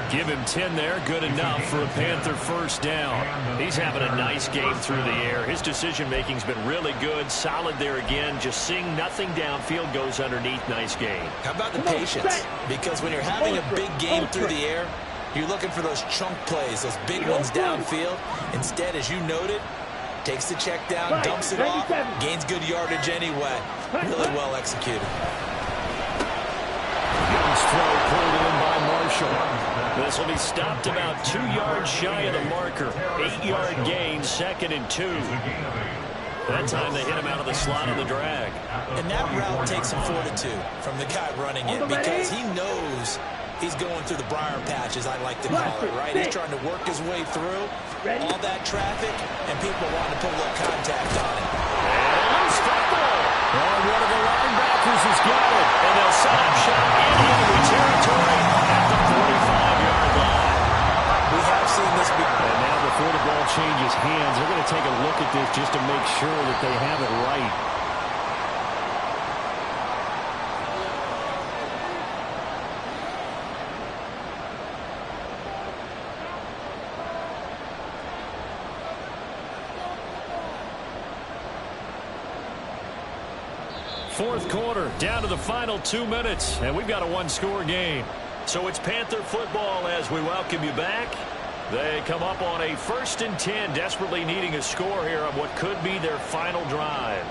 Give him 10 there, good enough for a Panther 1st down. He's having a nice game through the air. His decision-making's been really good, solid there again. Just seeing nothing downfield, goes underneath. Nice game. How about the patience? Because when you're having a big game through the air, you're looking for those chunk plays, those big ones downfield. Instead, as you noted, takes the check down, dumps it off, gains good yardage anyway. Really well executed. Young's throw pulled in by Marshall. This will be stopped about 2 yards shy of the marker. 8-yard gain, 2nd and 2. That time they hit him out of the slot of the drag. And that route takes some fortitude from the guy running it, because he knows he's going through the briar patch, as I like to call it, right? He's trying to work his way through all that traffic, and people want to put a little contact on it. And one of the linebackers has got it, and they'll set up shop in enemy territory at the 45-yard line. We have seen this before. And now before the ball changes hands, they're going to take a look at this just to make sure that they have it right. Fourth quarter, down to the final 2 minutes, and we've got a 1-score game. So it's Panther football as we welcome you back. They come up on a 1st and 10, desperately needing a score here on what could be their final drive.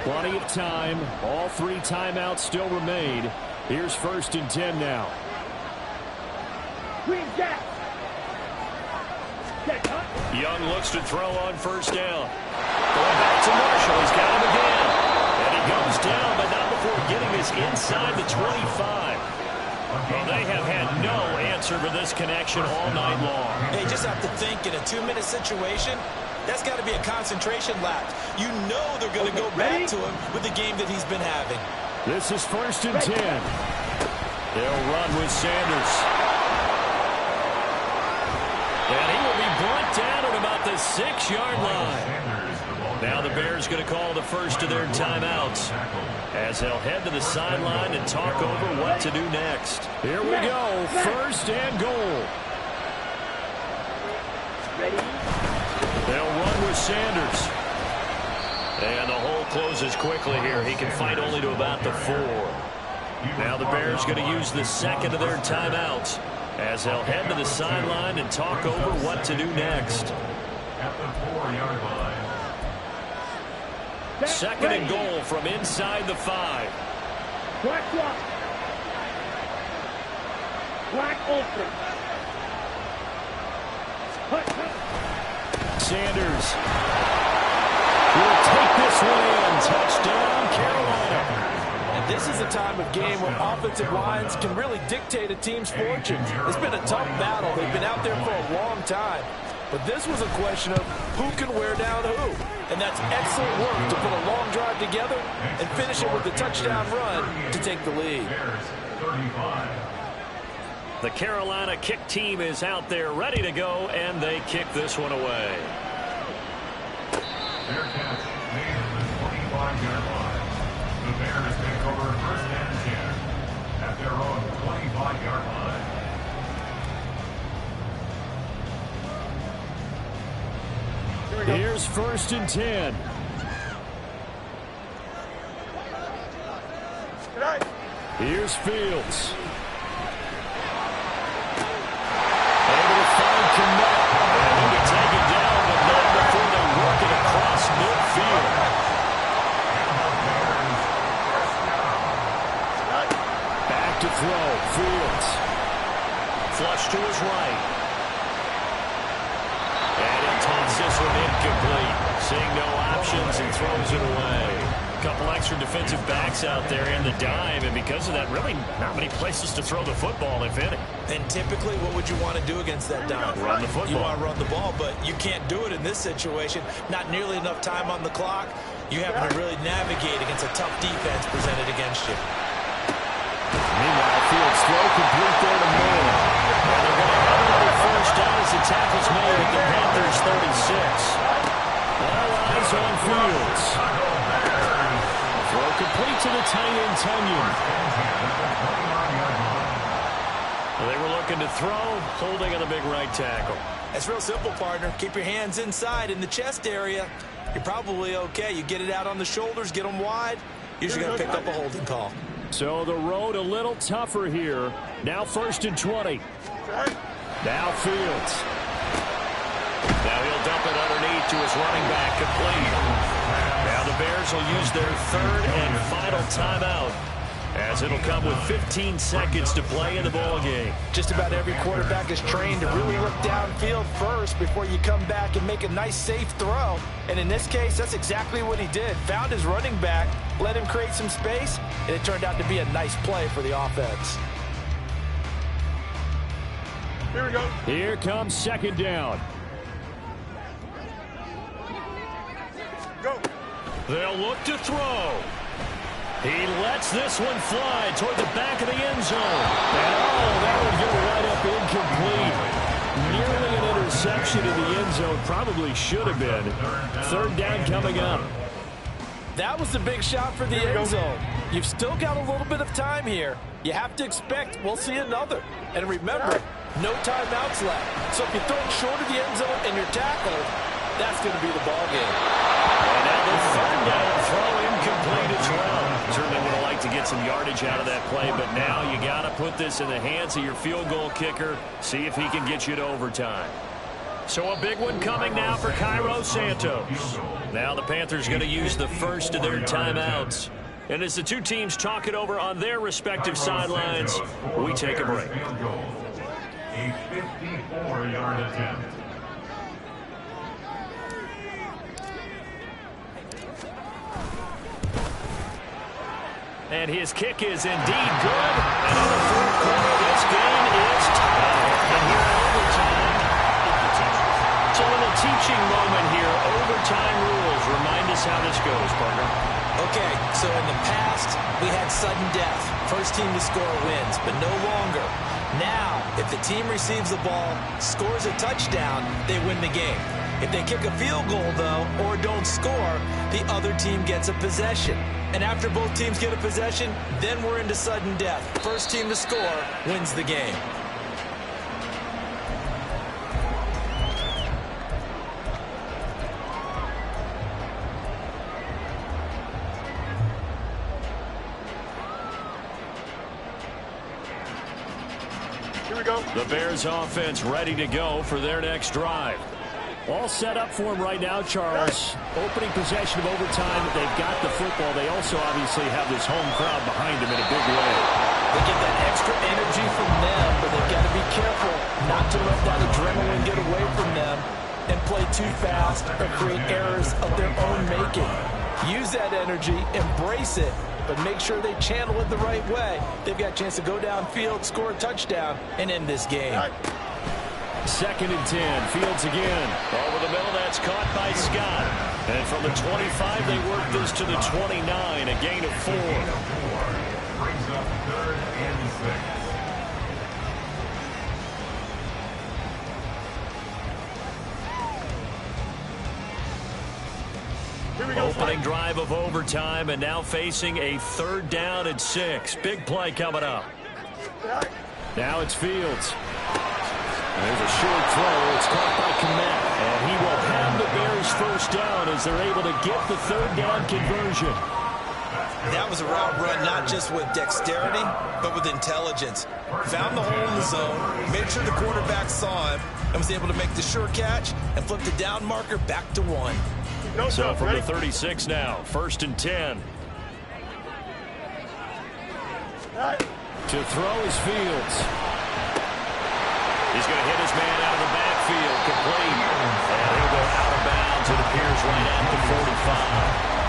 Plenty of time. All 3 timeouts still remain. Here's 1st and 10 now. Young looks to throw on 1st down. Going back to Marshall. He's got him again. And he goes down, but not before getting this inside the 25. Well, they have had no answer for this connection all night long. They just have to think in a 2-minute situation, that's got to be a concentration lapse. You know they're going to go back to him with the game that he's been having. This is 1st and 10. They'll run with Sanders. And he will be brought down at about the 6-yard line. Now the Bears going to call the first of their timeouts as they'll head to the sideline and talk over what to do next. Here we go, 1st and goal. They'll run with Sanders. And the hole closes quickly here. He can fight only to about the 4. Now the Bears going to use the 2nd of their timeouts as they'll head to the sideline and talk over what to do next. At the 4-yard line. Second and goal from inside the 5. Black block. Black ultra. Sanders will take this one in. Touchdown, Carolina. And this is a time of game where offensive lines can really dictate a team's fortunes. It's been a tough battle. They've been out there for a long time. But this was a question of who can wear down who. And that's excellent work to put a long drive together and finish it with a touchdown run to take the lead. The Carolina kick team is out there ready to go, and they kick this one away. Their catch made at the 25-yard line. The Bears take over first and 10 at their own 25-yard line. Here's first and 10. Here's Fields. Able to find Connect. And he can take it down, but not before they work it across midfield. Back to throw. Fields. Flush to his right. And he tosses this one incomplete. Seeing no options and throws it away. A couple extra defensive backs out there in the dime, and because of that, really not many places to throw the football, if any. And typically, what would you want to do against that dime? Run the football. You want to run the ball, but you can't do it in this situation. Not nearly enough time on the clock. You having to really navigate against a tough defense presented against you. Meanwhile, Fields throw complete there to Moore. And they're going to have another first down as the tackle's made at the Panthers 36. All eyes on Fields. Throw complete to the tight end, Tunyon. They were looking to throw, holding on the big right tackle. It's real simple, partner. Keep your hands inside in the chest area. You're probably okay. You get it out on the shoulders, get them wide. Usually going to pick up a holding call. So the road a little tougher here. Now first and 20. Now Fields. Now he'll dump it underneath to his running back, complete. Now the Bears will use their third and final timeout, as it'll come with 15 seconds to play in the ball game. Just about every quarterback is trained to really look downfield first before you come back and make a nice, safe throw. And in this case, that's exactly what he did. Found his running back, let him create some space, and it turned out to be a nice play for the offense. Here we go. Here comes second down. Go. They'll look to throw. He lets this one fly toward the back of the end zone. And that would go right up incomplete. Nearly an interception in the end zone. Probably should have been. Third down coming up. That was the big shot for the end zone. You've still got a little bit of time here. You have to expect we'll see another. And remember, no timeouts left. So if you throw it short of the end zone and you're tackled, that's going to be the ball game. And now the third down throw incomplete as well. Certainly would have liked to get some yardage out of that play, but now you got to put this in the hands of your field goal kicker. See if he can get you to overtime. So a big one coming now for Cairo Santos. Now the Panthers going to use the first of their timeouts. And as the two teams talk it over on their respective sidelines, we take a break. A 54-yard attempt. And his kick is indeed good. And in the fourth quarter, this game is tied. And here in overtime, it's a little teaching moment here. Overtime rules. Remind us how this goes, partner. Okay, so in the past, we had sudden death. First team to score wins, but no longer. Now, if the team receives the ball, scores a touchdown, they win the game. If they kick a field goal, though, or don't score, the other team gets a possession. And after both teams get a possession, then we're into sudden death. First team to score wins the game. Here we go. The Bears offense ready to go for their next drive. All set up for him right now, Charles. Opening possession of overtime. They've got the football. They also obviously have this home crowd behind them in a big way. They get that extra energy from them, but they've got to be careful not to let that adrenaline get away from them and play too fast or create errors of their own making. Use that energy, embrace it, but make sure they channel it the right way. They've got a chance to go downfield, score a touchdown, and end this game. 2nd and 10. Fields again. Over the middle, that's caught by Scott. And from the 25, they work this to the 29, a gain of 4. Brings up 3rd and 6. Here we go. Opening drive of overtime, and now facing a 3rd down and 6. Big play coming up. Now it's Fields. There's a short throw. It's caught by Kmet. And he will have the Bears first down as they're able to get the 3rd down conversion. That was a route run not just with dexterity, but with intelligence. Found the hole in the zone, made sure the quarterback saw him, and was able to make the sure catch and flip the down marker back to 1. So from the 36 now, 1st and 10. To throw is Fields. He's going to hit his man out of the backfield, complete. And he'll go out of bounds, it appears, right at the 45.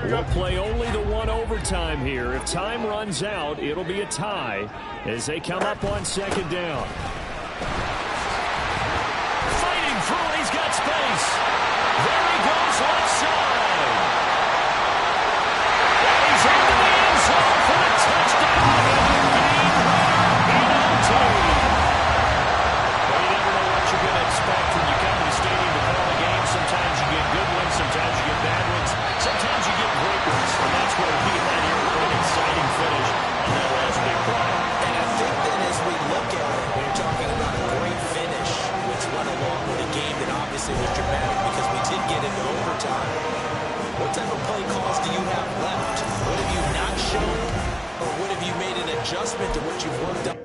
We'll play only the 1 overtime here. If time runs out, it'll be a tie as they come up on 2nd down. Fighting through it, he's got space. There he goes, left side. And he's into the end zone for the touchdown. Well, you never know what you're going to expect when you come to the stadium to call a game. Sometimes you get good ones, sometimes you get bad ones, sometimes you get great ones. And that's what he had here with an exciting finish on that last big play. And I think that as we look at it, when you're talking about a great finish, which went along with a game that obviously was dramatic because we did get into overtime, what type of play calls do you have left? What have you not shown, or what have you made an adjustment to what you've worked on?